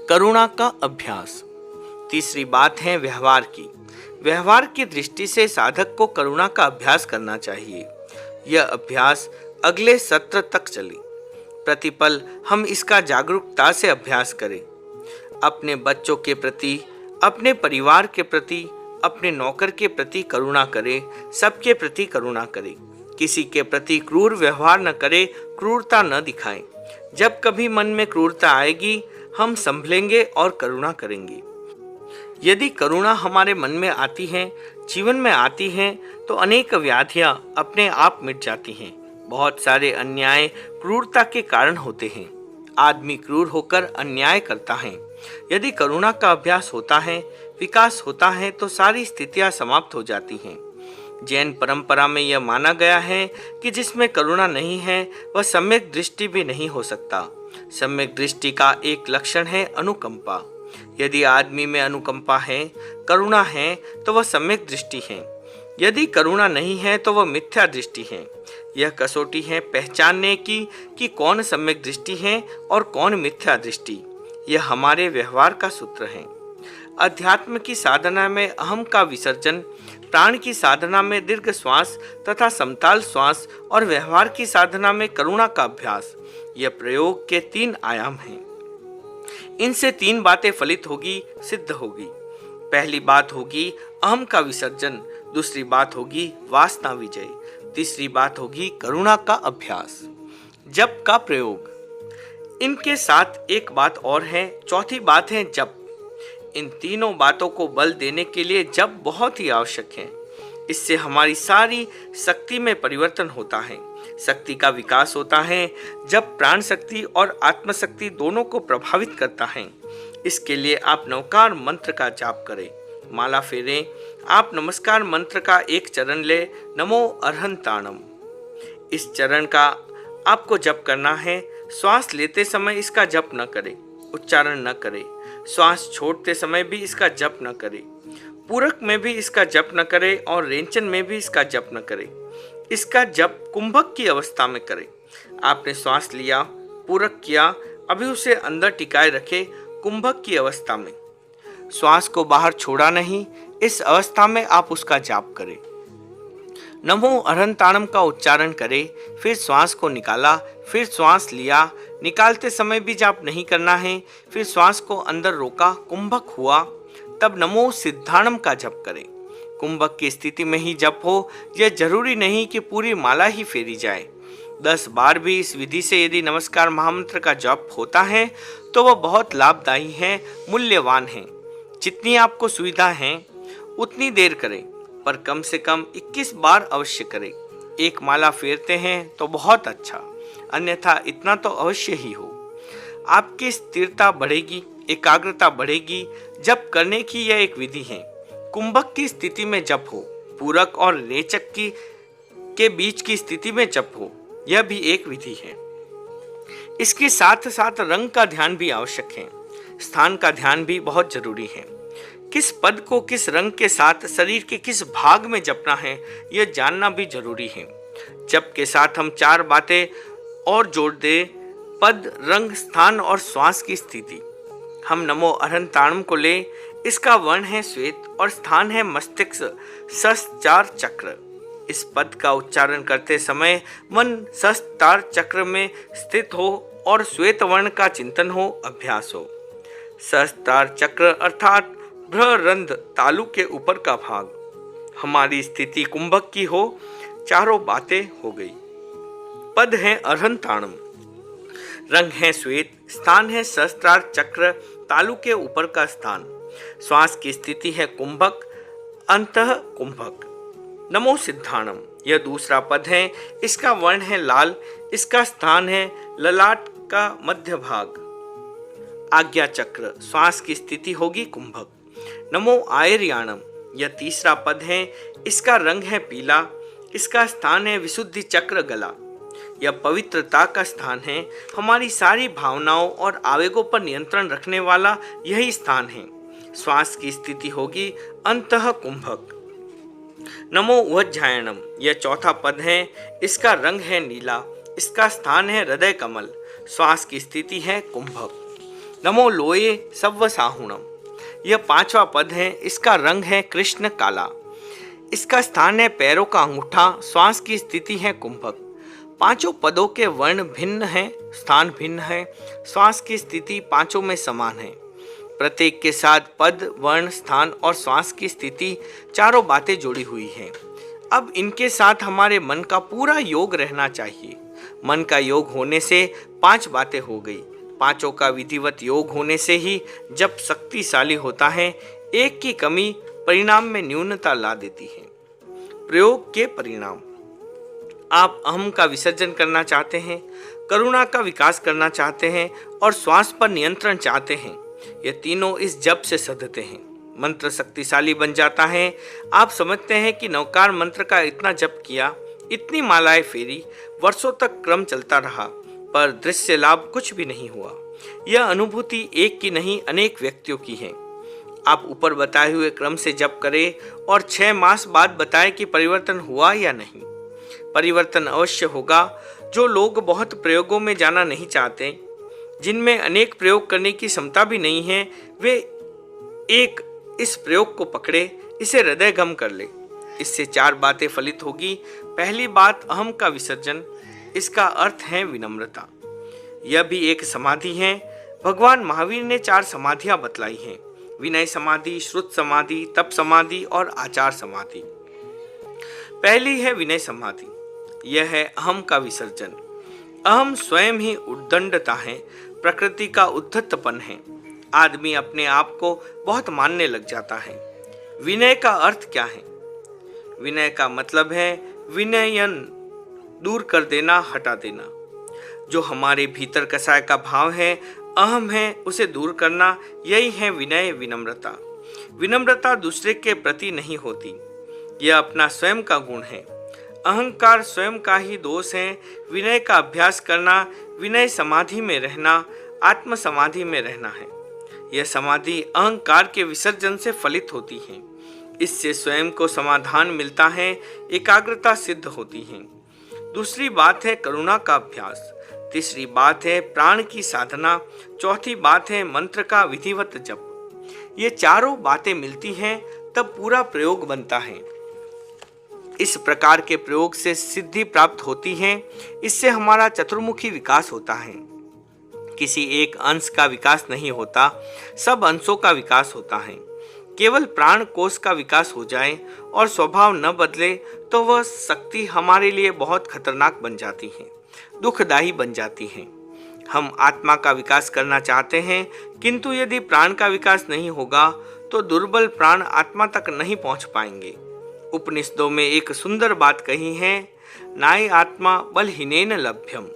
Speaker 1: करुणा का अभ्यास। तीसरी बात है व्यवहार की। व्यवहार की दृष्टि से साधक को करुणा का अभ्यास करना चाहिए। यह अभ्यास अगले सत्र तक चले। प्रतिपल हम इसका जागरूकता से अभ्यास करें। अपने बच्चों के प्रति, अपने परिवार के प्रति, अपने नौकर के प्रति करुणा करें। सबके प्रति करुणा करें। किसी के प्रति क्रूर व्यवहार न करें, क्रूरता न दिखाएं। जब कभी मन में क्रूरता आएगी हम संभलेंगे और करुणा करेंगे। यदि करुणा हमारे मन में आती है, जीवन में आती है, तो अनेक व्याधियां अपने आप मिट जाती हैं। बहुत सारे अन्याय क्रूरता के कारण होते हैं। आदमी क्रूर होकर अन्याय करता है। यदि करुणा का अभ्यास होता है, विकास होता है, तो सारी स्थितियां समाप्त हो जाती हैं। जैन परंपरा में यह माना गया है कि जिसमें करुणा नहीं है वह सम्यक दृष्टि भी नहीं हो सकता। सम्यक दृष्टि का एक लक्षण है अनुकंपा। यदि आदमी में अनुकंपा है, करुणा है, तो वह सम्यक दृष्टि है। यदि करुणा नहीं है तो वह मिथ्या दृष्टि है। यह कसौटी है पहचानने की कि कौन सम्यक दृष्टि है और कौन मिथ्या दृष्टि। यह हमारे व्यवहार का सूत्र है। अध्यात्म की साधना में अहम का विसर्जन, प्राण की साधना में दीर्घ श्वास तथा समताल श्वास और व्यवहार की साधना में करुणा का अभ्यास, यह प्रयोग के 3 आयाम हैं। इनसे 3 बातें फलित होगी, सिद्ध होगी। पहली बात होगी अहम का विसर्जन, दूसरी बात होगी वासना विजय, तीसरी बात होगी करुणा का अभ्यास। जप का प्रयोग, इनके साथ एक बात और है, चौथी बात है जप। इन तीनों बातों को बल देने के लिए जप बहुत ही आवश्यक है। इससे हमारी सारी शक्ति में परिवर्तन होता है, शक्ति का विकास होता है। जब प्राण शक्ति और आत्मशक्ति दोनों को प्रभावित करता है। इसके लिए आप नवकार मंत्र का जाप करें, माला फेरें। आप नमस्कार मंत्र का एक चरण ले, नमो अरहंताणम। इस चरण का आपको जप करना है। श्वास लेते समय इसका जप न करें, उच्चारण न करें। श्वास छोड़ते समय भी इसका जप न करें। पूरक में भी इसका जप न करें और रेंचन में भी इसका जप न करें। इसका जप कुंभक की अवस्था में करें। आपने श्वास लिया, पूरक किया, अभी उसे अंदर टिकाए रखे कुंभक की अवस्था में। श्वास को बाहर छोड़ा नहीं, इस अवस्था में आप उसका जाप करें। नमो अरहंताणम का उच्चारण करें, फिर श्वास को निकाला, फिर श्वास लिया। निकालते समय भी जाप नहीं करना है। फिर श्वास को अंदर रोका, कुंभक हुआ, तब नमो सिद्धाणम का जप करें। कुंभक की स्थिति में ही जप हो, यह जरूरी नहीं कि पूरी माला ही फेरी जाए। 10 बार भी इस विधि से यदि नमस्कार महामंत्र का जप होता है तो वह बहुत लाभदायी है, मूल्यवान है। जितनी आपको सुविधा है उतनी देर करें, पर कम से कम 21 बार अवश्य करें। एक माला फेरते हैं तो बहुत अच्छा, अन्यथा इतना तो अवश्य ही हो। आपकी स्थिरता बढ़ेगी, एकाग्रता बढ़ेगी। जप करने की यह एक विधि है। कुंभक की स्थिति में जप हो, पूरक और रेचक के बीच की स्थिति में जप हो, यह भी एक विधि है। इसके साथ साथ रंग का ध्यान भी आवश्यक है। स्थान का ध्यान भी बहुत जरूरी है। किस पद को किस रंग के साथ शरीर के किस भाग में जपना है, यह जानना भी जरूरी है। जप के साथ हम 4 बातें और जोड़ दे, पद, रंग, स्थान और श्वास की स्थिति। हम नमो अरहंताणम को ले, इसका वर्ण है श्वेत और स्थान है मस्तिष्क सहस्त्रार चक्र। इस पद का उच्चारण करते समय मन सहस्त्रार चक्र में स्थित हो और श्वेत वर्ण का चिंतन हो, अभ्यास हो। सहस्त्रार चक्र अर्थात बृहरंध्र तालु के ऊपर का भाग। हमारी स्थिति कुंभक की हो, चारों बातें हो गई। पद है अरहंताणम, रंग है श्वेत, स्थान है सहस्त्रार चक्र, तालु के ऊपर का स्थान। श्वास की स्थिति है कुंभक, अंतः कुंभक। नमो सिद्धाणम, यह दूसरा पद है। इसका वर्ण है लाल, इसका स्थान है ललाट का मध्य भाग। आज्ञा चक्र, श्वास की स्थिति होगी कुंभक। नमो आयर्याणम, यह तीसरा पद है। इसका रंग है पीला, इसका स्थान है विशुद्धि चक्र गला। यह पवित्रता का स्थान है। हमारी सारी भावनाओं और आवेगों पर नियंत्रण रखने वाला यही स्थान है। श्वास की स्थिति होगी अंतः कुंभक। नमो वज्जायणम, यह चौथा पद है। इसका रंग है नीला, इसका स्थान है हृदय कमल। श्वास की स्थिति है कुंभक। नमो लोये सव्वसाहुणम, यह 5वां पद है। इसका रंग है कृष्ण काला, इसका स्थान है पैरों का अंगूठा। श्वास की स्थिति है कुंभक। 5 पदों के वर्ण भिन्न हैं, स्थान भिन्न है। श्वास की स्थिति 5 में समान है। प्रत्येक के साथ पद, वर्ण, स्थान और श्वास की स्थिति, चारों बातें जुड़ी हुई हैं। अब इनके साथ हमारे मन का पूरा योग रहना चाहिए। मन का योग होने से 5 बातें हो गई। 5 का विधिवत योग होने से ही जब शक्तिशाली होता है। एक की कमी परिणाम में न्यूनता ला देती है। प्रयोग के परिणाम, आप अहम का विसर्जन करना चाहते हैं, करुणा का विकास करना चाहते हैं और श्वास पर नियंत्रण चाहते हैं। ये तीनों इस जप से सधते हैं। मंत्र शक्तिशाली बन जाता है। आप समझते हैं कि नवकार मंत्र का इतना जप किया, इतनी मालाएं फेरी, वर्षों तक क्रम चलता रहा, पर दृश्य लाभ कुछ भी नहीं हुआ। यह अनुभूति एक की नहीं, अनेक व्यक्तियों की है। आप ऊपर बताए हुए क्रम से जप करें और 6 मास बाद बताएं कि परिवर्तन हुआ या नहीं। परिवर्तन अवश्य होगा। जो लोग बहुत प्रयोगों में जाना नहीं चाहते, जिनमें अनेक प्रयोग करने की क्षमता भी नहीं है, वे एक इस प्रयोग को पकड़े, इसे हृदयगम कर ले। इससे 4 बातें फलित होगी। पहली बात, अहम का विसर्जन। इसका अर्थ है विनम्रता। यह भी एक समाधि है। भगवान महावीर ने 4 समाधियां बतलाई हैं: विनय समाधि, श्रुत समाधि, तप समाधि और आचार समाधि। पहली है विनय समाधि। यह है अहम का विसर्जन। अहम स्वयं ही उद्दंडता है, प्रकृति का उद्धतपन है। आदमी अपने आप को बहुत मानने लग जाता है। विनय का अर्थ क्या है? विनय का मतलब है विनयन, दूर कर देना, हटा देना। जो हमारे भीतर कसाय का भाव है, अहम है, उसे दूर करना, यही है विनय, विनम्रता। विनम्रता दूसरे के प्रति नहीं होती, यह अपना स्वयं का गुण है। अहंकार स्वयं का ही दोष है। विनय का अभ्यास करना, विनय समाधि में रहना, आत्म समाधि में रहना है। यह समाधि अहंकार के विसर्जन से फलित होती है। इससे स्वयं को समाधान मिलता है, एकाग्रता सिद्ध होती है। दूसरी बात है करुणा का अभ्यास। तीसरी बात है प्राण की साधना। चौथी बात है मंत्र का विधिवत जप। ये चारों बातें मिलती हैं तब पूरा प्रयोग बनता है। इस प्रकार के प्रयोग से सिद्धि प्राप्त होती है। इससे हमारा चतुर्मुखी विकास होता है। किसी एक अंश का विकास नहीं होता, सब अंशों का विकास होता है। केवल प्राण कोश का विकास हो जाए और स्वभाव न बदले तो वह शक्ति हमारे लिए बहुत खतरनाक बन जाती है, दुखदायी बन जाती है। हम आत्मा का विकास करना चाहते हैं, किंतु यदि प्राण का विकास नहीं होगा तो दुर्बल प्राण आत्मा तक नहीं पहुंच पाएंगे। उपनिषदों में एक सुंदर बात कही है, नाय आत्मा बलहीनेन लभ्यम।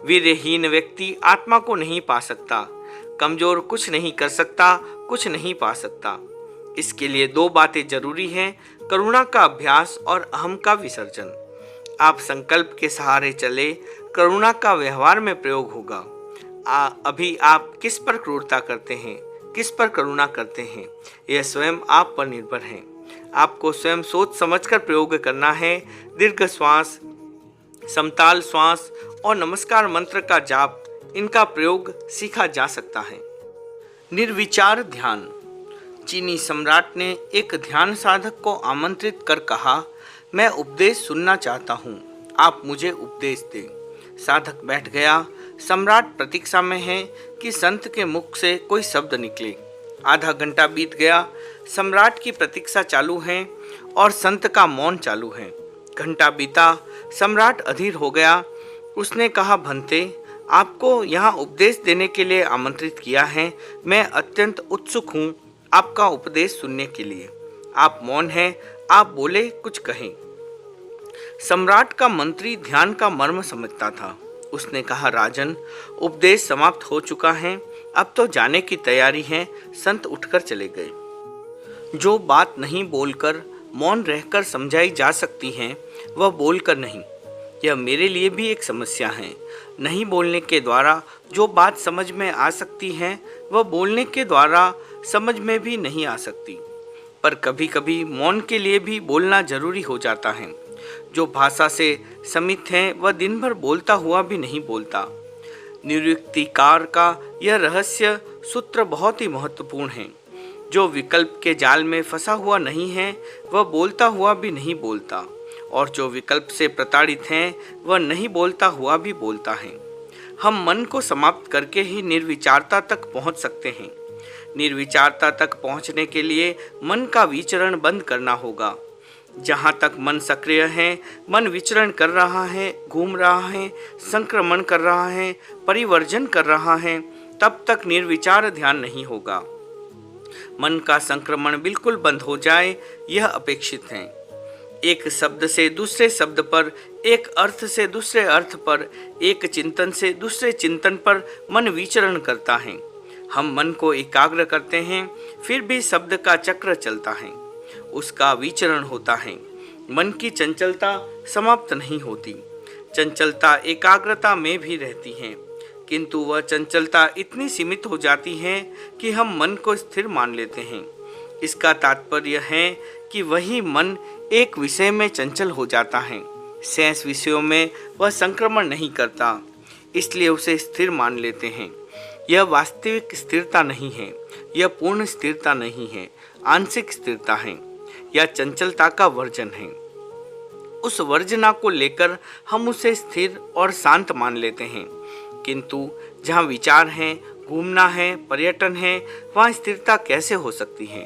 Speaker 1: वीर्यहीन व्यक्ति आत्मा को नहीं पा सकता। कमजोर कुछ नहीं कर सकता, कुछ नहीं पा सकता। इसके लिए 2 बातें जरूरी हैं, करुणा का अभ्यास और अहम का विसर्जन। आप संकल्प के सहारे चले, करुणा का व्यवहार में प्रयोग होगा। अभी आप किस पर क्रूरता करते हैं, किस पर करुणा करते हैं, यह स्वयं आप पर निर्भर है। आपको स्वयं सोच समझकर प्रयोग करना है। दीर्घ श्वास, समताल श्वास और नमस्कार मंत्र का जाप, इनका प्रयोग सीखा जा सकता है। निर्विचार ध्यान। चीनी सम्राट ने एक ध्यान साधक को आमंत्रित कर कहा, मैं उपदेश सुनना चाहता हूँ, आप मुझे उपदेश दें। साधक बैठ गया। सम्राट प्रतीक्षा में है कि संत के मुख से कोई शब्द निकले। आधा घंटा बीत गया। सम्राट की प्रतीक्षा चालू है और संत का मौन चालू है। घंटा बीता। सम्राट अधीर हो गया। उसने कहा, भंते, आपको यहाँ उपदेश देने के लिए आमंत्रित किया है। मैं अत्यंत उत्सुक हूँ आपका उपदेश सुनने के लिए। आप मौन हैं, आप बोले, कुछ कहें। सम्राट का मंत्री ध्यान का मर्म समझता था। उसने कहा, राजन, उपदेश समाप्त हो चुका है, अब तो जाने की तैयारी है। संत उठकर चले गए। जो बात नहीं बोलकर, मौन रहकर समझाई जा सकती है, वह बोलकर नहीं। यह मेरे लिए भी एक समस्या है। नहीं बोलने के द्वारा जो बात समझ में आ सकती है, वह बोलने के द्वारा समझ में भी नहीं आ सकती। पर कभी कभी मौन के लिए भी बोलना जरूरी हो जाता है। जो भाषा से समित है, वह दिन भर बोलता हुआ भी नहीं बोलता। निरुक्तिकार का यह रहस्य सूत्र बहुत ही महत्वपूर्ण है। जो विकल्प के जाल में फंसा हुआ नहीं है, वह बोलता हुआ भी नहीं बोलता, और जो विकल्प से प्रताड़ित हैं, वह नहीं बोलता हुआ भी बोलता है। हम मन को समाप्त करके ही निर्विचारता तक पहुंच सकते हैं। निर्विचारता तक पहुंचने के लिए मन का विचरण बंद करना होगा। जहाँ तक मन सक्रिय है, मन विचरण कर रहा है, घूम रहा है, संक्रमण कर रहा है, परिवर्जन कर रहा है, तब तक निर्विचार ध्यान नहीं होगा। मन का संक्रमण बिल्कुल बंद हो जाए, यह अपेक्षित है। एक शब्द से दूसरे शब्द पर, एक अर्थ से दूसरे अर्थ पर, एक चिंतन से दूसरे चिंतन पर मन विचरण करता है। हम मन को एकाग्र करते हैं, फिर भी शब्द का चक्र चलता है, उसका विचरण होता है। मन की चंचलता समाप्त नहीं होती। चंचलता एकाग्रता में भी रहती है, किंतु वह चंचलता इतनी सीमित हो जाती है कि हम मन को स्थिर मान लेते हैं। इसका तात्पर्य है कि वही मन एक विषय में चंचल हो जाता है, शेष विषयों में वह संक्रमण नहीं करता, इसलिए उसे स्थिर मान लेते हैं। यह वास्तविक स्थिरता नहीं है, यह पूर्ण स्थिरता नहीं है, आंशिक स्थिरता है, यह चंचलता का वर्जन है। उस वर्जना को लेकर हम उसे स्थिर और शांत मान लेते हैं, किंतु जहाँ विचार है, घूमना है, पर्यटन है, वहाँ स्थिरता कैसे हो सकती है?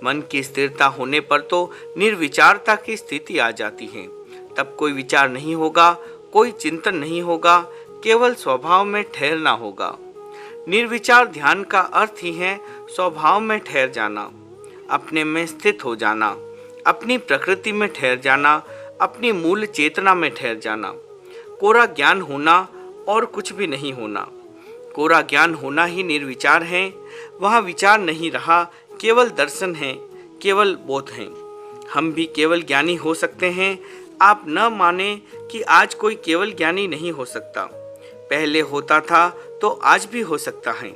Speaker 1: मन की स्थिरता होने पर तो निर्विचारता की स्थिति आ जाती है। तब कोई विचार नहीं होगा, कोई चिंतन नहीं होगा, केवल स्वभाव में ठहरना होगा। निर्विचार ध्यान का अर्थ ही है स्वभाव में ठहर जाना, अपने में स्थित हो जाना, अपनी प्रकृति में ठहर जाना, अपनी मूल चेतना में ठहर जाना। कोरा ज्ञान होना और कुछ भी नहीं होना। कोरा ज्ञान होना ही निर्विचार है। वहाँ विचार नहीं रहा, केवल दर्शन है, केवल बोध है। हम भी केवल ज्ञानी हो सकते हैं। आप न माने कि आज कोई केवल ज्ञानी नहीं हो सकता। पहले होता था तो आज भी हो सकता है।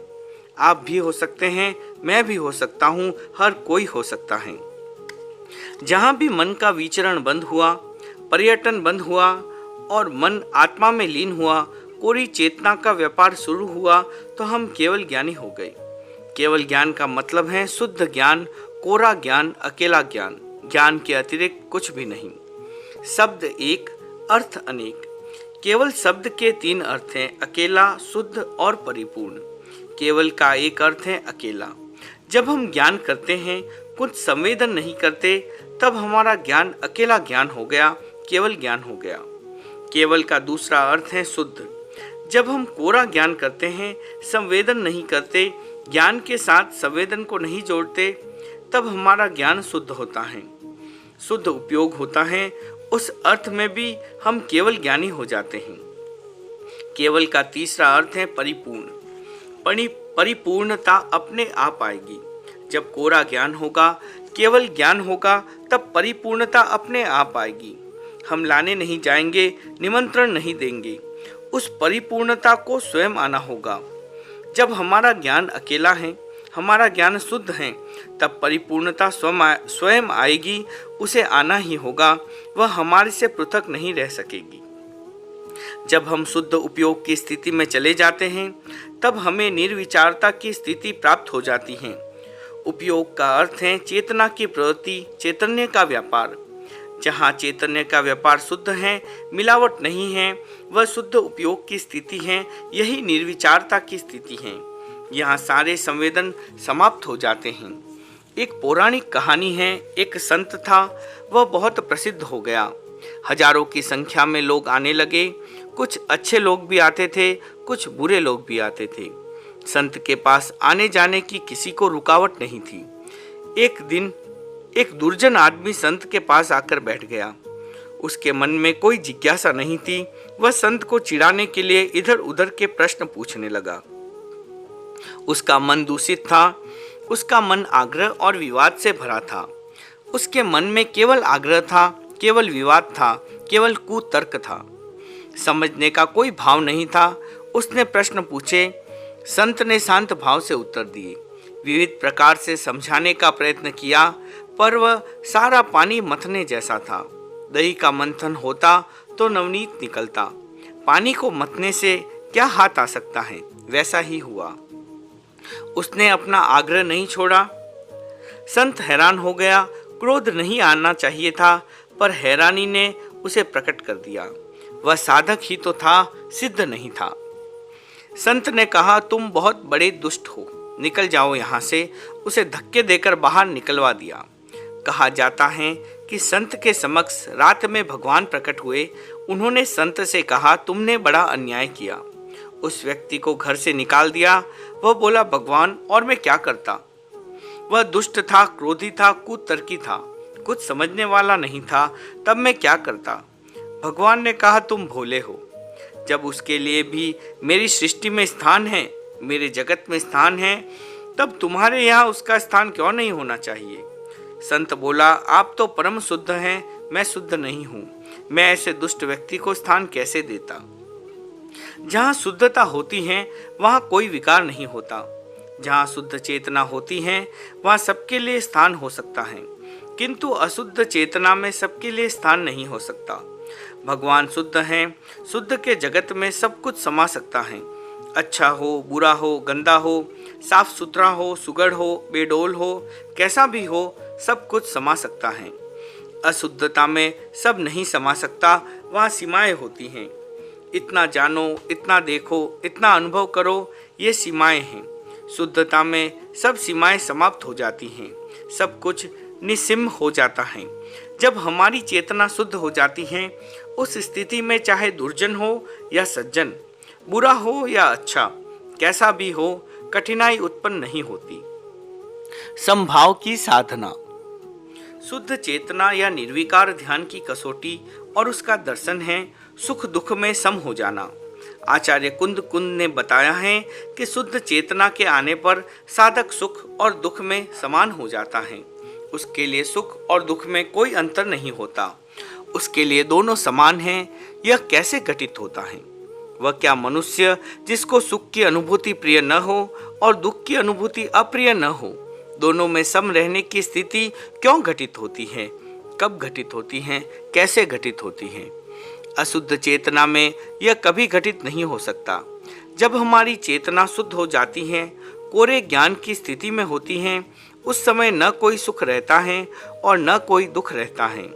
Speaker 1: आप भी हो सकते हैं, मैं भी हो सकता हूँ, हर कोई हो सकता है। जहाँ भी मन का विचरण बंद हुआ, पर्यटन बंद हुआ और मन आत्मा में लीन हुआ, कोरी चेतना का व्यापार शुरू हुआ, तो हम केवल ज्ञानी हो गए। केवल ज्ञान का मतलब है शुद्ध ज्ञान, कोरा ज्ञान, अकेला ज्ञान। ज्ञान के अतिरिक्त कुछ भी नहीं। शब्द एक, अर्थ अनेक। केवल शब्द के तीन अर्थ हैं, अकेला, शुद्ध और परिपूर्ण। केवल का एक अर्थ है अकेला। जब हम ज्ञान करते हैं, कुछ संवेदन नहीं करते, तब हमारा ज्ञान अकेला ज्ञान हो गया, केवल ज्ञान हो गया। केवल का दूसरा अर्थ है शुद्ध। जब हम कोरा ज्ञान करते हैं, संवेदन नहीं करते, ज्ञान के साथ संवेदन को नहीं जोड़ते, तब हमारा ज्ञान शुद्ध होता है, शुद्ध उपयोग होता है। उस अर्थ में भी हम केवल ज्ञानी हो जाते हैं। केवल का तीसरा अर्थ है परिपूर्ण। परिपूर्णता अपने आप आएगी। जब कोरा ज्ञान होगा, केवल ज्ञान होगा, तब परिपूर्णता अपने आप आएगी। हम लाने नहीं जाएंगे, निमंत्रण नहीं देंगे। उस परिपूर्णता को स्वयं आना होगा। जब हमारा ज्ञान अकेला है, हमारा ज्ञान शुद्ध है, तब परिपूर्णता स्वयं आएगी। उसे आना ही होगा, वह हमारे से पृथक नहीं रह सकेगी। जब हम शुद्ध उपयोग की स्थिति में चले जाते हैं, तब हमें निर्विचारता की स्थिति प्राप्त हो जाती है। उपयोग का अर्थ है चेतना की प्रवृत्ति, चैतन्य का व्यापार। जहाँ चैतन्य का व्यापार शुद्ध है, मिलावट नहीं है, वह शुद्ध उपयोग की स्थिति है। यही निर्विचारता की स्थिति है। यहाँ सारे संवेदन समाप्त हो जाते हैं। एक पौराणिक कहानी है। एक संत था, वह बहुत प्रसिद्ध हो गया। हजारों की संख्या में लोग आने लगे। कुछ अच्छे लोग भी आते थे, कुछ बुरे लोग भी आते थे। संत के पास आने जाने की किसी को रुकावट नहीं थी। एक दिन एक दुर्जन आदमी संत के पास आकर बैठ गया। उसके मन में कोई जिज्ञासा नहीं थी। वह संत को चिढ़ाने के लिए इधर उधर के प्रश्न पूछने लगा। उसका मन दूषित था। उसका मन आग्रह और विवाद से भरा था। उसके मन में केवल आग्रह था, केवल विवाद था, केवल कुतर्क था। समझने का कोई भाव नहीं था। उसने प्रश्न पूछे, संत ने शांत भाव से उत्तर दिए। विविध प्रकार से समझाने का प्रयत्न किया, पर वह सारा पानी मथने जैसा था। दही का मंथन होता तो नवनीत निकलता। पानी को मथने से क्या हाथ आ सकता है? वैसा ही हुआ। उसने अपना आग्रह नहीं छोड़ा। संत हैरान हो गया। क्रोध नहीं आना चाहिए था, पर हैरानी ने उसे प्रकट कर दिया। वह साधक ही तो था, सिद्ध नहीं था। संत ने कहा, तुम बहुत बड़े दुष्ट हो, निकल जाओ यहाँ से। उसे धक्के देकर बाहर निकलवा दिया। कहा जाता है कि संत के समक्ष रात में भगवान प्रकट हुए। उन्होंने संत से कहा, तुमने बड़ा अन्याय किया। उस व्यक्ति को घर से निकाल दिया। वह बोला, भगवान और मैं क्या करता? वह दुष्ट था, क्रोधी था, कुतर्की था, कुछ समझने वाला नहीं था। तब मैं क्या करता? भगवान ने कहा, तुम भोले हो। जब उसके लिए भी मेरी सृष्टि में स्थान है, मेरे जगत में स्थान है, तब तुम्हारे यहाँ उसका स्थान क्यों नहीं होना चाहिए? संत बोला, आप तो परम शुद्ध हैं, मैं शुद्ध नहीं हूँ। मैं ऐसे दुष्ट व्यक्ति को स्थान कैसे देता? जहाँ शुद्धता होती है, वहाँ कोई विकार नहीं होता। जहाँ शुद्ध चेतना होती है, वहाँ सबके लिए स्थान हो सकता है, किंतु अशुद्ध चेतना में सबके लिए स्थान नहीं हो सकता। भगवान शुद्ध हैं। शुद्ध के जगत में सब कुछ समा सकता है। अच्छा हो, बुरा हो, गंदा हो, साफ सुथरा हो, सुगढ़ हो, बेडोल हो, कैसा भी हो, सब कुछ समा सकता है। अशुद्धता में सब नहीं समा सकता, वहाँ सीमाएं होती हैं। इतना जानो, इतना देखो, इतना अनुभव करो, ये सीमाएं हैं। शुद्धता में सब सीमाएं समाप्त हो जाती हैं, सब कुछ निस्सीम हो जाता है। जब हमारी चेतना शुद्ध हो जाती है, उस स्थिति में चाहे दुर्जन हो या सज्जन, बुरा हो या अच्छा, कैसा भी हो, कठिनाई उत्पन्न नहीं होती। समभाव की साधना। शुद्ध चेतना या निर्विकार ध्यान की कसौटी और उसका दर्शन है सुख दुख में सम हो जाना। आचार्य कुंद कुंद ने बताया है कि शुद्ध चेतना के आने पर साधक सुख और दुख में समान हो जाता है। उसके लिए सुख और दुख में कोई अंतर नहीं होता, उसके लिए दोनों समान हैं। यह कैसे घटित होता है? वह क्या मनुष्य जिसको सुख की अनुभूति प्रिय न हो और दुख की अनुभूति अप्रिय न हो, दोनों में सम रहने की स्थिति क्यों घटित होती है? कब घटित होती है? कैसे घटित होती है? अशुद्ध चेतना में यह कभी घटित नहीं हो सकता। जब हमारी चेतना शुद्ध हो जाती है, कोरे ज्ञान की स्थिति में होती है, उस समय न कोई सुख रहता है और न कोई दुख रहता है।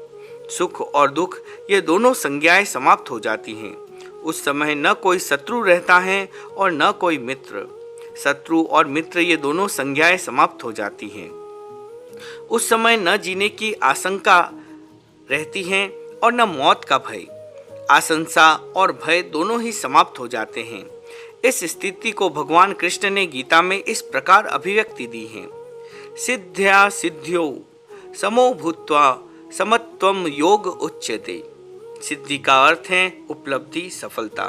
Speaker 1: सुख और दुख ये दोनों संज्ञाएं समाप्त हो जाती हैं। उस समय न कोई शत्रु रहता है और न कोई मित्र। शत्रु और मित्र ये दोनों संज्ञाएं समाप्त हो जाती हैं। उस समय न जीने की आशंका रहती है और न मौत का भय। आशंसा और भय दोनों ही समाप्त हो जाते हैं। इस स्थिति को भगवान कृष्ण ने गीता में इस प्रकार अभिव्यक्ति दी है। सिद्ध्या सिद्ध्यो समो भूत्वा समत्वम योग उच्यते। सिद्धि का अर्थ है उपलब्धि, सफलता।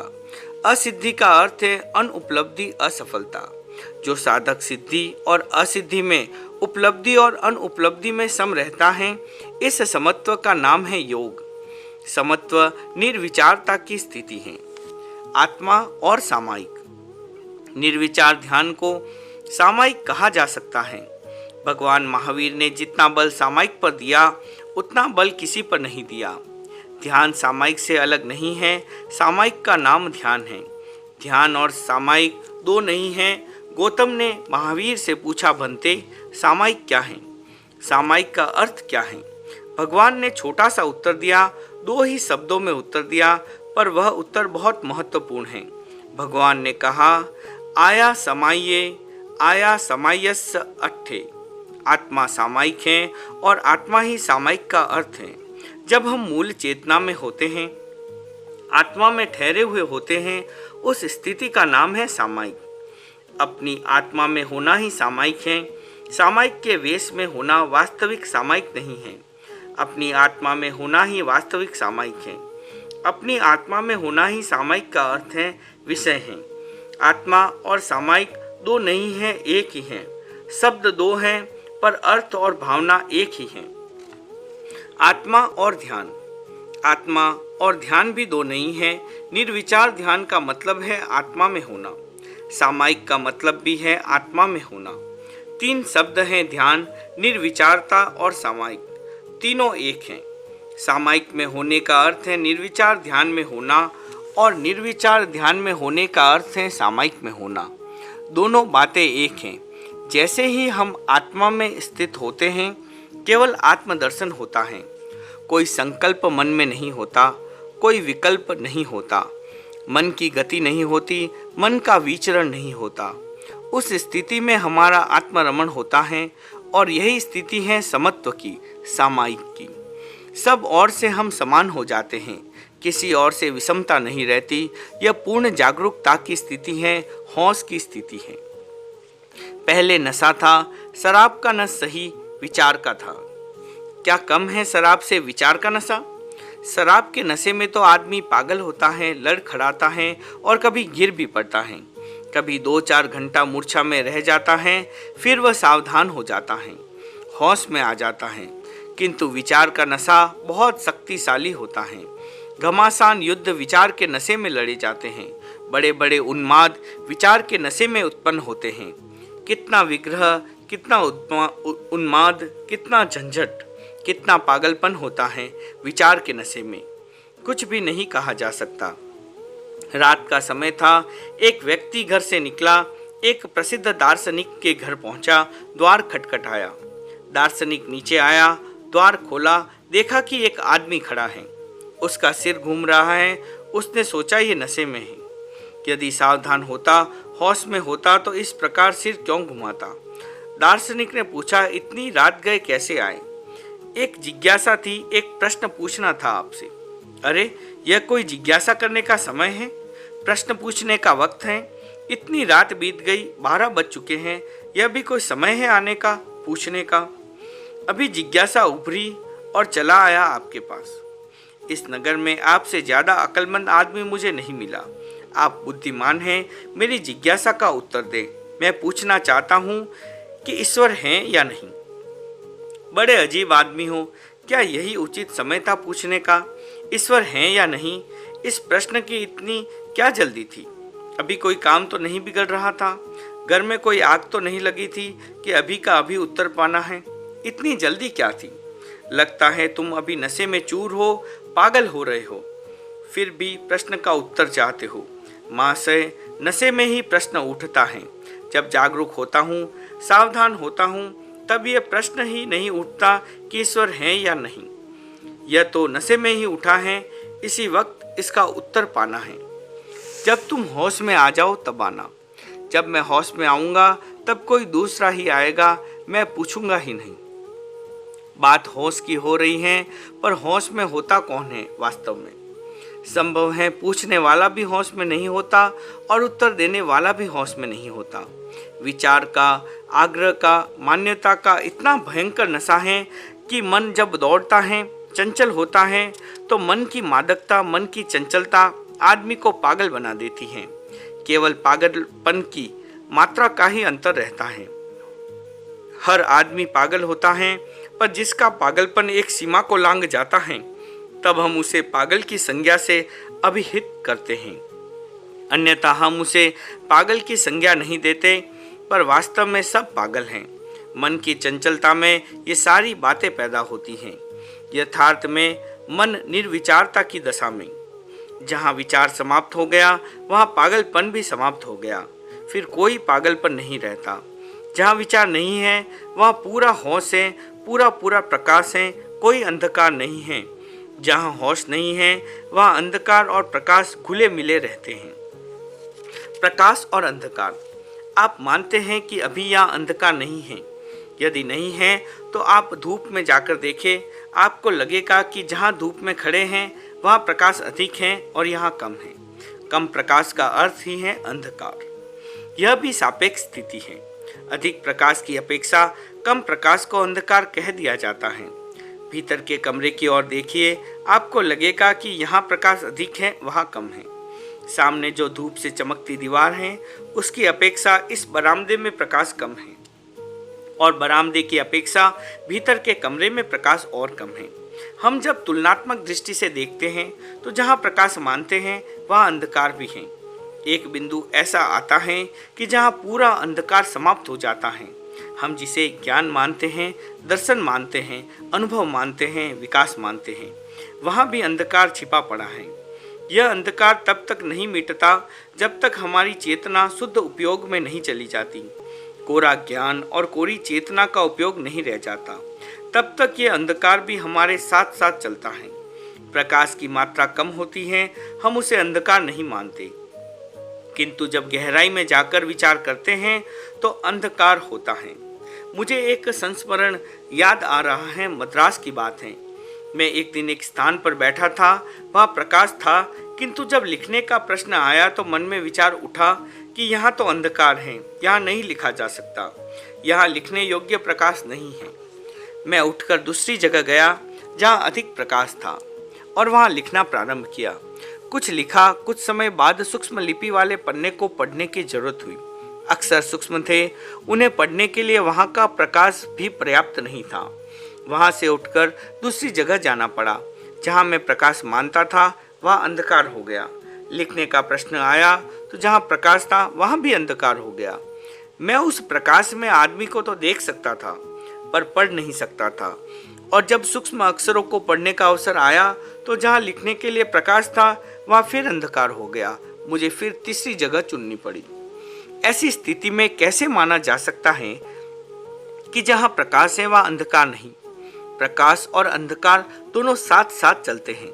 Speaker 1: असिद्धि का अर्थ है अनुपलब्धि, असफलता। जो साधक सिद्धि और असिद्धि में, उपलब्धि और अनुपलब्धि में सम रहता है, इस समत्व का नाम है योग। समत्व निर्विचारता की स्थिति है। आत्मा और सामायिक। निर्विचार ध्यान को सामायिक कहा जा सकता है। भगवान महावीर ने जितना बल सामायिक पर दिया, उतना बल किसी पर नहीं दिया। ध्यान सामायिक से अलग नहीं है, सामायिक का नाम ध्यान है। ध्यान और सामायिक दो नहीं है। गौतम ने महावीर से पूछा, भंते सामायिक क्या है? सामायिक का अर्थ क्या है? भगवान ने छोटा सा उत्तर दिया, दो ही शब्दों में उत्तर दिया, पर वह उत्तर बहुत महत्वपूर्ण है। भगवान ने कहा, आया समाये, आया समायस्य अट्ठे। आत्मा सामायिक है और आत्मा ही सामायिक का अर्थ है। जब हम मूल चेतना में होते हैं, आत्मा में ठहरे हुए होते हैं, उस स्थिति का नाम है सामायिक। अपनी आत्मा में होना ही सामायिक है। सामायिक के वेश में होना वास्तविक सामायिक नहीं है। अपनी आत्मा में होना ही वास्तविक सामायिक है। अपनी आत्मा में होना ही सामायिक का अर्थ है, विषय है। आत्मा और सामायिक दो नहीं है, एक ही है। शब्द दो हैं, पर अर्थ और भावना एक ही है। आत्मा और ध्यान। आत्मा और ध्यान भी दो नहीं है। निर्विचार ध्यान का मतलब है आत्मा में होना। सामायिक का मतलब भी है आत्मा में होना। तीन शब्द हैं, ध्यान, निर्विचारता और सामायिक। तीनों एक हैं। सामायिक में होने का अर्थ है निर्विचार ध्यान में होना और निर्विचार ध्यान में होने का अर्थ है सामायिक में होना। दोनों बातें एक हैं। जैसे ही हम आत्मा में स्थित होते हैं, केवल आत्मदर्शन होता है। कोई संकल्प मन में नहीं होता, कोई विकल्प नहीं होता, मन की गति नहीं होती, मन का विचरण नहीं होता। उस स्थिति में हमारा आत्मरमण होता है और यही स्थिति है समत्व की, सामायिक की। सब और से हम समान हो जाते हैं, किसी और से विषमता नहीं रहती। यह पूर्ण जागरूकता की स्थिति है, होश की स्थिति है। पहले नशा था, शराब का नशा सही विचार का था। क्या कम है शराब से विचार का नशा? शराब के नशे में तो आदमी पागल होता है, लड़खड़ाता है और कभी गिर भी पड़ता है। कभी 2-4 घंटा मूर्छा में रह जाता है, फिर वह सावधान हो जाता है, होश में आ जाता है। किंतु विचार का नशा बहुत शक्तिशाली होता है। घमासान युद्ध विचार के नशे में लड़े जाते हैं। बड़े बड़े उन्माद विचार के नशे में उत्पन्न होते हैं। कितना विग्रह, कितना उन्माद, कितना झंझट, कितना पागलपन होता है विचार के नशे में, कुछ भी नहीं कहा जा सकता। रात का समय था। एक व्यक्ति घर से निकला, एक प्रसिद्ध दार्शनिक के घर पहुंचा, द्वार खटखटाया। दार्शनिक नीचे आया, द्वार खोला, देखा कि एक आदमी खड़ा है, उसका सिर घूम रहा है। उसने सोचा ये नशे में है। यदि सावधान होता, होश में होता तो इस प्रकार सिर क्यों घुमाता। दार्शनिक ने पूछा, इतनी रात गए कैसे आए? एक जिज्ञासा थी, एक प्रश्न पूछना था आपसे। अरे, यह कोई जिज्ञासा करने का समय है? प्रश्न पूछने का वक्त है। इतनी रात बीत गई, 12 बज चुके हैं। यह भी कोई समय है आने का, पूछने का? अभी जिज्ञासा उभरी और चला आया आपके पास। इस नगर में आपसे ज्यादा अक्लमंद आदमी मुझे नहीं मिला। आप बुद्धिमान हैं, मेरी जिज्ञासा का उत्तर दें। मैं पूछना चाहता हूँ कि ईश्वर हैं या नहीं। बड़े अजीब आदमी हो, क्या यही उचित समय था पूछने का? ईश्वर हैं या नहीं? इस प्रश्न की इतनी क्या जल्दी थी? अभी कोई काम तो नहीं बिगड़ रहा था, घर में कोई आग तो नहीं लगी थी कि अभी का अभी उत्तर पाना है। इतनी जल्दी क्या थी? लगता है तुम अभी नशे में चूर हो, पागल हो रहे हो, फिर भी प्रश्न का उत्तर चाहते हो। महाशय, नशे में ही प्रश्न उठता है। जब जागरूक होता हूँ, सावधान होता हूँ, तब यह प्रश्न ही नहीं उठता कि ईश्वर है या नहीं। यह तो नशे में ही उठा है। इसी वक्त इसका उत्तर पाना है। जब तुम होश में आ जाओ तब आना। जब मैं होश में आऊँगा तब कोई दूसरा ही आएगा, मैं पूछूंगा ही नहीं। बात होश की हो रही है, पर होश में होता कौन है वास्तव में? संभव है पूछने वाला भी होश में नहीं होता और उत्तर देने वाला भी होश में नहीं होता। विचार का, आग्रह का, मान्यता का इतना भयंकर नशा है कि मन जब दौड़ता है, चंचल होता है, तो मन की मादकता, मन की चंचलता आदमी को पागल बना देती है। केवल पागलपन की मात्रा का ही अंतर रहता है। हर आदमी पागल होता है, पर जिसका पागलपन एक सीमा को लांघ जाता है, तब हम उसे पागल की संज्ञा से अभिहित करते हैं। अन्यथा हम उसे पागल की संज्ञा नहीं देते, पर वास्तव में सब पागल हैं। मन की चंचलता में ये सारी बातें पैदा होती हैं। यथार्थ में मन निर्विचारता की दशा में, जहाँ विचार समाप्त हो गया, वहाँ पागलपन भी समाप्त हो गया। फिर कोई पागलपन नहीं रहता। जहाँ विचार नहीं है, वहाँ पूरा होश है, पूरा पूरा प्रकाश है, कोई अंधकार नहीं है। जहाँ होश नहीं है, वहाँ अंधकार और प्रकाश घुले मिले रहते हैं। प्रकाश और अंधकार, आप मानते हैं कि अभी यहाँ अंधकार नहीं है। यदि नहीं है तो आप धूप में जाकर देखें, आपको लगेगा कि जहाँ धूप में खड़े हैं वहाँ प्रकाश अधिक है और यहाँ कम है। कम प्रकाश का अर्थ ही है अंधकार। यह भी सापेक्ष स्थिति है। अधिक प्रकाश की अपेक्षा कम प्रकाश को अंधकार कह दिया जाता है। भीतर के कमरे की ओर देखिए, आपको लगेगा कि यहाँ प्रकाश अधिक है, वहाँ कम है। सामने जो धूप से चमकती दीवार है, उसकी अपेक्षा इस बरामदे में प्रकाश कम है, और बरामदे की अपेक्षा भीतर के कमरे में प्रकाश और कम है। हम जब तुलनात्मक दृष्टि से देखते हैं तो जहाँ प्रकाश मानते हैं वहाँ अंधकार भी है। एक बिंदु ऐसा आता है कि जहाँ पूरा अंधकार समाप्त हो जाता है। हम जिसे ज्ञान मानते हैं, दर्शन मानते हैं, अनुभव मानते हैं, विकास मानते हैं, वहाँ भी अंधकार छिपा पड़ा है। यह अंधकार तब तक नहीं मिटता जब तक हमारी चेतना शुद्ध उपयोग में नहीं चली जाती। कोरा ज्ञान और कोरी चेतना का उपयोग नहीं रह जाता, तब तक ये अंधकार भी हमारे साथ साथ चलता है। प्रकाश की मात्रा कम होती है, हम उसे अंधकार नहीं मानते, किंतु जब गहराई में जाकर विचार करते हैं तो अंधकार होता है। मुझे एक संस्मरण याद आ रहा है, मद्रास की बात है। मैं एक दिन एक स्थान पर बैठा था, वहाँ प्रकाश था, किंतु जब लिखने का प्रश्न आया तो मन में विचार उठा कि यहाँ तो अंधकार है, यहाँ नहीं लिखा जा सकता, यहाँ लिखने योग्य प्रकाश नहीं है। मैं उठकर दूसरी जगह गया जहाँ अधिक प्रकाश था और वहाँ लिखना प्रारंभ किया। कुछ लिखा, कुछ समय बाद सूक्ष्म लिपि वाले पन्ने को पढ़ने की जरूरत हुई। अक्षर सूक्ष्म थे, उन्हें पढ़ने के लिए वहाँ का प्रकाश भी पर्याप्त नहीं था। वहाँ से उठकर दूसरी जगह जाना पड़ा। जहाँ मैं प्रकाश मानता था वहाँ अंधकार हो गया। लिखने का प्रश्न आया तो जहाँ प्रकाश था वहाँ भी अंधकार हो गया। मैं उस प्रकाश में आदमी को तो देख सकता था, पर पढ़ नहीं सकता था। और जब सूक्ष्म अक्षरों को पढ़ने का अवसर आया तो जहाँ लिखने के लिए प्रकाश था वहाँ फिर अंधकार हो गया। मुझे फिर तीसरी जगह चुननी पड़ी। ऐसी स्थिति में कैसे माना जा सकता है कि जहाँ प्रकाश है वहाँ अंधकार नहीं? प्रकाश और अंधकार दोनों साथ साथ चलते हैं।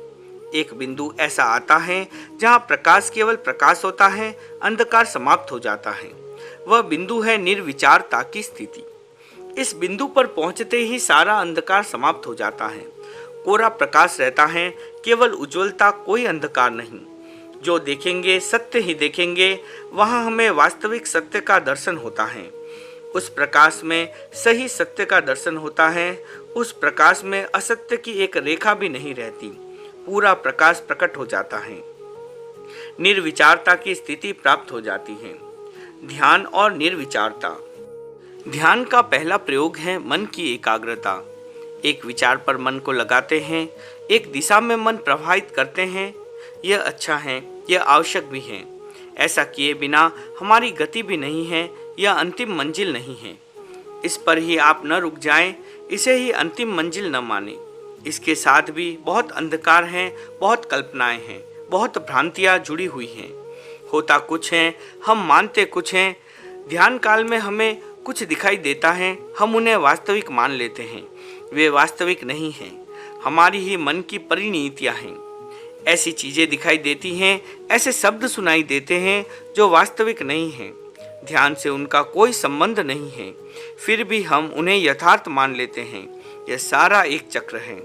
Speaker 1: एक बिंदु ऐसा आता है जहाँ प्रकाश केवल प्रकाश होता है, अंधकार समाप्त हो जाता है। वह बिंदु है निर्विचारता की स्थिति। इस बिंदु पर पहुंचते ही सारा अंधकार समाप्त हो जाता है। कोरा प्रकाश रहता है, केवल उज्ज्वलता, कोई अंधकार नहीं। जो देखेंगे सत्य ही देखेंगे, वहां हमें वास्तविक सत्य का दर्शन होता है। उस प्रकाश में सही सत्य का दर्शन होता है। उस प्रकाश में असत्य की एक रेखा भी नहीं रहती। पूरा प्रकाश प्रकट हो जाता है। निर्विचारता की स्थिति प्राप्त हो जाती है। ध्यान और निर्विचारता। ध्यान का पहला प्रयोग है मन की एकाग्रता। एक विचार पर मन को लगाते हैं, एक दिशा में मन प्रवाहित करते हैं। यह अच्छा है, यह आवश्यक भी है। ऐसा किए बिना हमारी गति भी नहीं है, यह अंतिम मंजिल नहीं है। इस पर ही आप न रुक जाएं, इसे ही अंतिम मंजिल न माने। इसके साथ भी बहुत अंधकार है, बहुत कल्पनाएं हैं, बहुत भ्रांतियां जुड़ी हुई हैं। होता कुछ है, हम मानते कुछ हैं। ध्यान काल में हमें कुछ दिखाई देता है, हम उन्हें वास्तविक मान लेते हैं। वे वास्तविक नहीं हैं, हमारी ही मन की परिणतियां हैं। ऐसी चीजें दिखाई देती हैं, ऐसे शब्द सुनाई देते हैं जो वास्तविक नहीं हैं। ध्यान से उनका कोई संबंध नहीं है, फिर भी हम उन्हें यथार्थ मान लेते हैं। यह सारा एक चक्र है।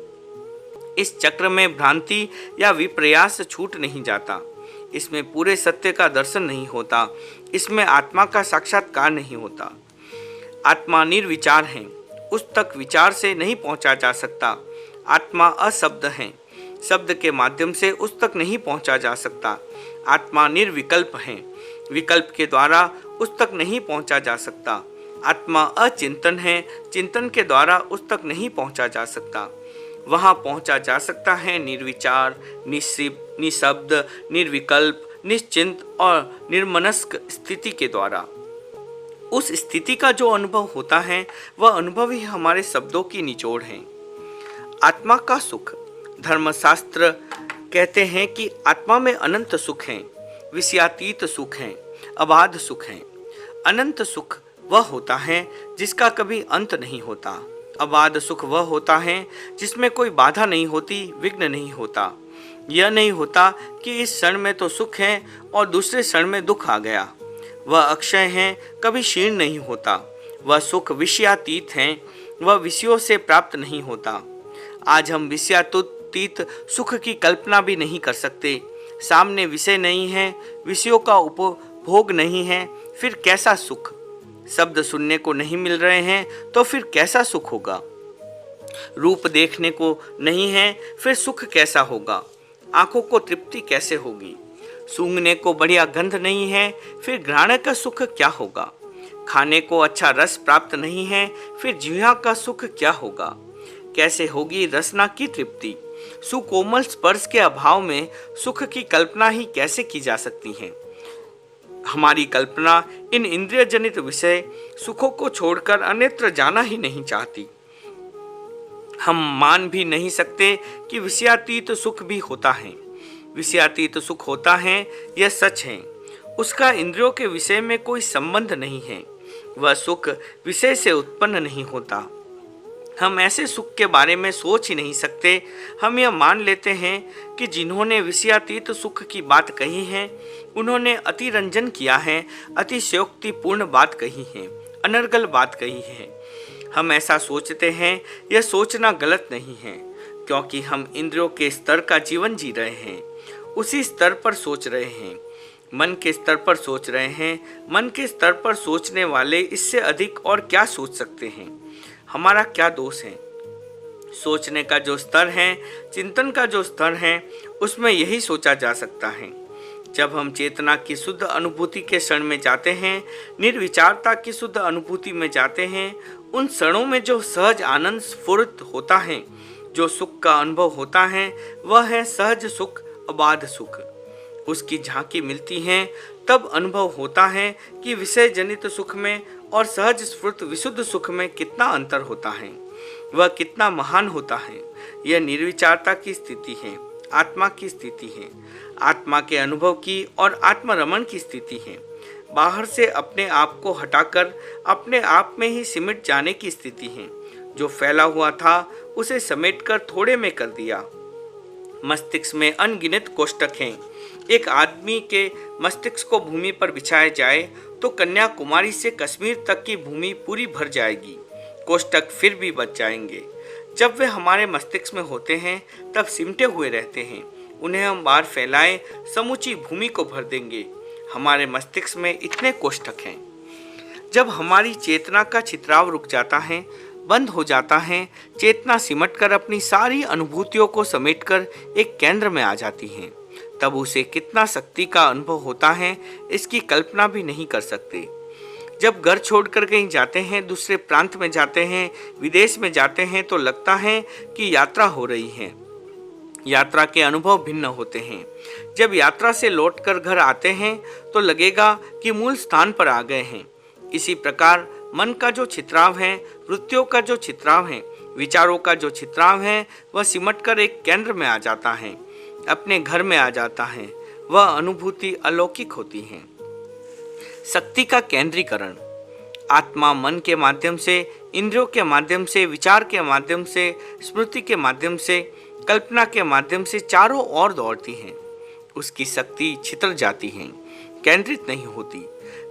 Speaker 1: इस चक्र में भ्रांति या विप्रयास छूट नहीं जाता। इसमें पूरे सत्य का दर्शन नहीं होता। इसमें आत्मा का साक्षात्कार नहीं होता। आत्मा निर्विचार है, उस तक विचार से नहीं पहुंचा जा सकता। आत्मा अशब्द है, शब्द के माध्यम से उस तक नहीं पहुंचा जा सकता। आत्मा निर्विकल्प है, विकल्प के द्वारा उस तक नहीं पहुंचा जा सकता। आत्मा अचिंतन है, चिंतन के द्वारा उस तक नहीं पहुंचा जा सकता। वहां पहुंचा जा सकता है निर्विचार, निशब्द, निर्विकल्प, निश्चिंत और निर्मनस्क स्थिति के द्वारा। उस स्थिति का जो अनुभव होता है वह अनुभव ही हमारे शब्दों की निचोड़ है। आत्मा का सुख। धर्मशास्त्र कहते हैं कि आत्मा में अनंत सुख है, विषयातीत सुख है, अबाध सुख है। अनंत सुख वह होता है जिसका कभी अंत नहीं होता। अबाध सुख वह होता है जिसमें कोई बाधा नहीं होती, विघ्न नहीं होता। यह नहीं होता कि इस क्षण में तो सुख है और दूसरे क्षण में दुख आ गया। वह अक्षय है, कभी क्षीण नहीं होता। वह सुख विषयातीत है, वह विषयों से प्राप्त नहीं होता। आज हम विषयातीत सुख की कल्पना भी नहीं कर सकते। सामने विषय नहीं है, विषयों का उपभोग नहीं है, फिर कैसा सुख? शब्द सुनने को नहीं मिल रहे हैं तो फिर कैसा सुख होगा? रूप देखने को नहीं है, फिर सुख कैसा होगा? आंखों को तृप्ति कैसे होगी? सूंघने को बढ़िया गंध नहीं है, फिर घ्राण का सुख क्या होगा? खाने को अच्छा रस प्राप्त नहीं है, फिर जिह्वा का सुख क्या होगा? कैसे होगी रसना की तृप्ति? सुकोमल स्पर्श के अभाव में सुख की कल्पना ही कैसे की जा सकती है? हमारी कल्पना इन इंद्रिय जनित विषय सुखों को छोड़कर अन्यत्र जाना ही नहीं चाहती। हम मान भी नहीं सकते कि विषयातीत सुख भी होता है। विषयातीत सुख होता है, यह सच है। उसका इंद्रियों के विषय में कोई संबंध नहीं है। वह सुख विषय से उत्पन्न नहीं होता। हम ऐसे सुख के बारे में सोच ही नहीं सकते। हम यह मान लेते हैं कि जिन्होंने विषयातीत सुख की बात कही है उन्होंने अति रंजन किया है, अतिशयोक्तिपूर्ण बात कही है, अनर्गल बात कही है। हम ऐसा सोचते हैं, यह सोचना गलत नहीं है, क्योंकि हम इंद्रियों के स्तर का जीवन जी रहे हैं, उसी स्तर पर सोच रहे हैं, मन के स्तर पर सोच रहे हैं। मन के स्तर पर सोचने वाले इससे अधिक और क्या सोच सकते हैं? हमारा क्या दोष है? सोचने का जो स्तर है, चिंतन का जो स्तर है, उसमें यही सोचा जा सकता है। जब हम चेतना की शुद्ध अनुभूति के क्षण में जाते हैं, निर्विचारता की शुद्ध अनुभूति में जाते हैं, उन क्षणों में जो सहज आनंद स्फुरित होता है, जो सुख का अनुभव होता है, वह है सहज सुख, अबाध सुख। उसकी झांकी मिलती है, तब अनुभव होता है कि विषय जनित सुख में और सहज स्फुरित विशुद्ध सुख में कितना अंतर होता है। वह कितना महान होता है। यह निर्विचारता की स्थिति है, आत्मा की स्थिति है, आत्मा के अनुभव की और आत्मरमण की स्थिति है। बाहर से अपने आप को हटाकर अपने आप में ही सिमट जाने की स्थिति है। जो फैला हुआ था उसे समेटकर थोड़े में कर दिया। मस्तिष्क में अनगिनत कोष्ठक हैं। एक आदमी के मस्तिष्क को भूमि पर बिछाया जाए तो कन्याकुमारी से कश्मीर तक की भूमि पूरी भर जाएगी। कोष्ठक फिर भी बच जाएंगे। जब वे हमारे मस्तिष्क में होते हैं तब सिमटे हुए रहते हैं। उन्हें हम बाहर फैलाएं, समूची भूमि को भर देंगे। हमारे मस्तिष्क में इतने कोष्ठक हैं। जब हमारी चेतना का छितराव रुक जाता है, बंद हो जाता है, चेतना सिमटकर अपनी सारी अनुभूतियों को समेटकर एक केंद्र में आ जाती है, तब उसे कितना शक्ति का अनुभव होता है इसकी कल्पना भी नहीं कर सकते। जब घर छोड़कर कहीं जाते हैं, दूसरे प्रांत में जाते हैं, विदेश में जाते हैं तो लगता है कि यात्रा हो रही है। यात्रा के अनुभव भिन्न होते हैं। जब यात्रा से लौटकर घर आते हैं तो लगेगा कि मूल स्थान पर आ गए हैं। इसी प्रकार मन का जो छितराव है, वृत्तियों का जो छितराव है, विचारों का जो छितराव है, वह सिमटकर एक केंद्र में आ जाता है, अपने घर में आ जाता है। वह अनुभूति अलौकिक होती है। शक्ति का केंद्रीकरण। आत्मा मन के माध्यम से, इंद्रियों के माध्यम से, विचार के माध्यम से, स्मृति के माध्यम से, कल्पना के माध्यम से चारों ओर दौड़ती है। उसकी शक्ति छितर जाती है, केंद्रित नहीं होती।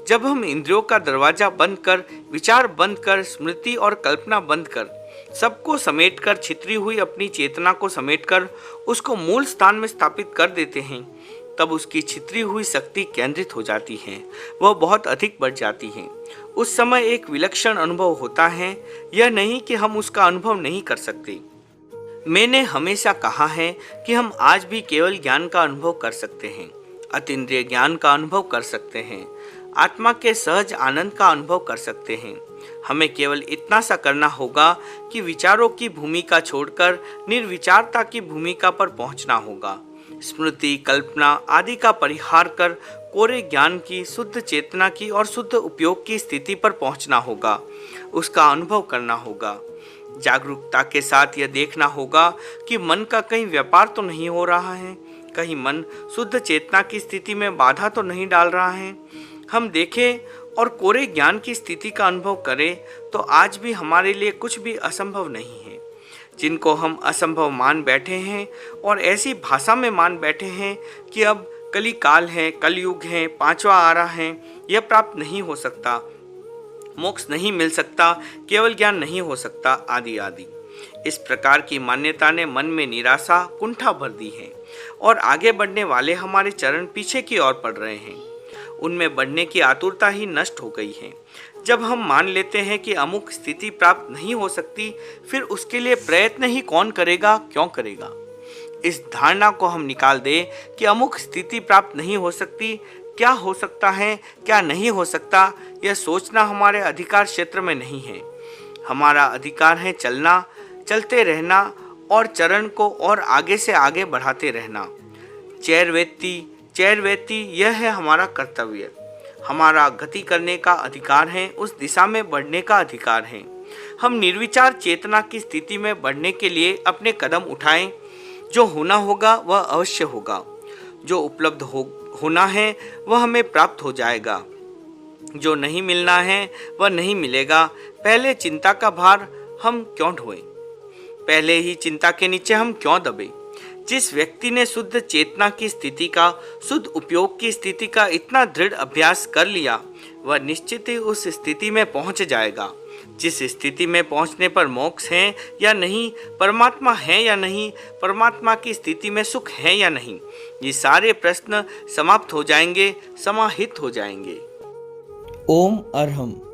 Speaker 1: जब हम इंद्रियों का दरवाजा बंद कर, विचार बंद कर, स्मृति और कल्पना बंद कर, सबको समेटकर, छितरी हुई अपनी चेतना को समेटकर उसको मूल स्थान में स्थापित कर देते हैं, तब उसकी छितरी हुई शक्ति केंद्रित हो जाती है। वह बहुत अधिक बढ़ जाती है। उस समय एक विलक्षण अनुभव होता है। यह नहीं कि हम उसका अनुभव नहीं कर सकते। मैंने हमेशा कहा है कि हम आज भी केवल ज्ञान का अनुभव कर सकते हैं, अतीन्द्रिय ज्ञान का अनुभव कर सकते हैं, आत्मा के सहज आनंद का अनुभव कर सकते हैं। हमें केवल इतना सा करना होगा कि विचारों की भूमिका छोड़कर निर्विचारता की भूमिका पर पहुंचना होगा। स्मृति, कल्पना आदि का परिहार कर कोरे ज्ञान की, शुद्ध चेतना की और शुद्ध उपयोग की स्थिति पर पहुंचना होगा। उसका अनुभव करना होगा। जागरूकता के साथ यह देखना होगा कि मन का कहीं व्यापार तो नहीं हो रहा है, कहीं मन शुद्ध चेतना की स्थिति में बाधा तो नहीं डाल रहा है। हम देखें और कोरे ज्ञान की स्थिति का अनुभव करें तो आज भी हमारे लिए कुछ भी असंभव नहीं है। जिनको हम असंभव मान बैठे हैं और ऐसी भाषा में मान बैठे हैं कि अब कली काल है, कलयुग है, पांचवा आरा है, यह प्राप्त नहीं हो सकता, मोक्ष नहीं मिल सकता, केवल ज्ञान नहीं हो सकता, आदि आदि। इस प्रकार की मान्यता ने मन में निराशा, कुंठा भर दी है और आगे बढ़ने वाले हमारे चरण पीछे की ओर पड़ रहे हैं। उनमें बढ़ने की आतुरता ही नष्ट हो गई है। जब हम मान लेते हैं कि अमुक स्थिति प्राप्त नहीं हो सकती, फिर उसके लिए प्रयत्न ही कौन करेगा, क्यों करेगा? इस धारणा को हम निकाल दें कि अमुक स्थिति प्राप्त नहीं हो सकती, क्या हो सकता है, क्या नहीं हो सकता, यह सोचना हमारे अधिकार क्षेत्र में नहीं है। हमारा अधिकार है चलना, चलते रहना और चरण को और आगे से आगे बढ़ाते रहना। चैरवेत्ती यह है हमारा कर्तव्य। हमारा गति करने का अधिकार है, उस दिशा में बढ़ने का अधिकार है। हम निर्विचार चेतना की स्थिति में बढ़ने के लिए अपने कदम उठाएं। जो होना होगा वह अवश्य होगा। जो उपलब्ध होना है वह हमें प्राप्त हो जाएगा। जो नहीं मिलना है वह नहीं मिलेगा। पहले चिंता का भार हम क्यों ढोएं? पहले ही चिंता के नीचे हम क्यों दबे? जिस व्यक्ति ने शुद्ध चेतना की स्थिति का, शुद्ध उपयोग की स्थिति का इतना दृढ़ अभ्यास कर लिया, वह निश्चित ही उस स्थिति में पहुंच जाएगा। जिस स्थिति में पहुंचने पर मोक्ष है या नहीं, परमात्मा है या नहीं, परमात्मा की स्थिति में सुख है या नहीं, ये सारे प्रश्न समाप्त हो जाएंगे, समाहित हो जाएंगे।
Speaker 2: ओम अरहम।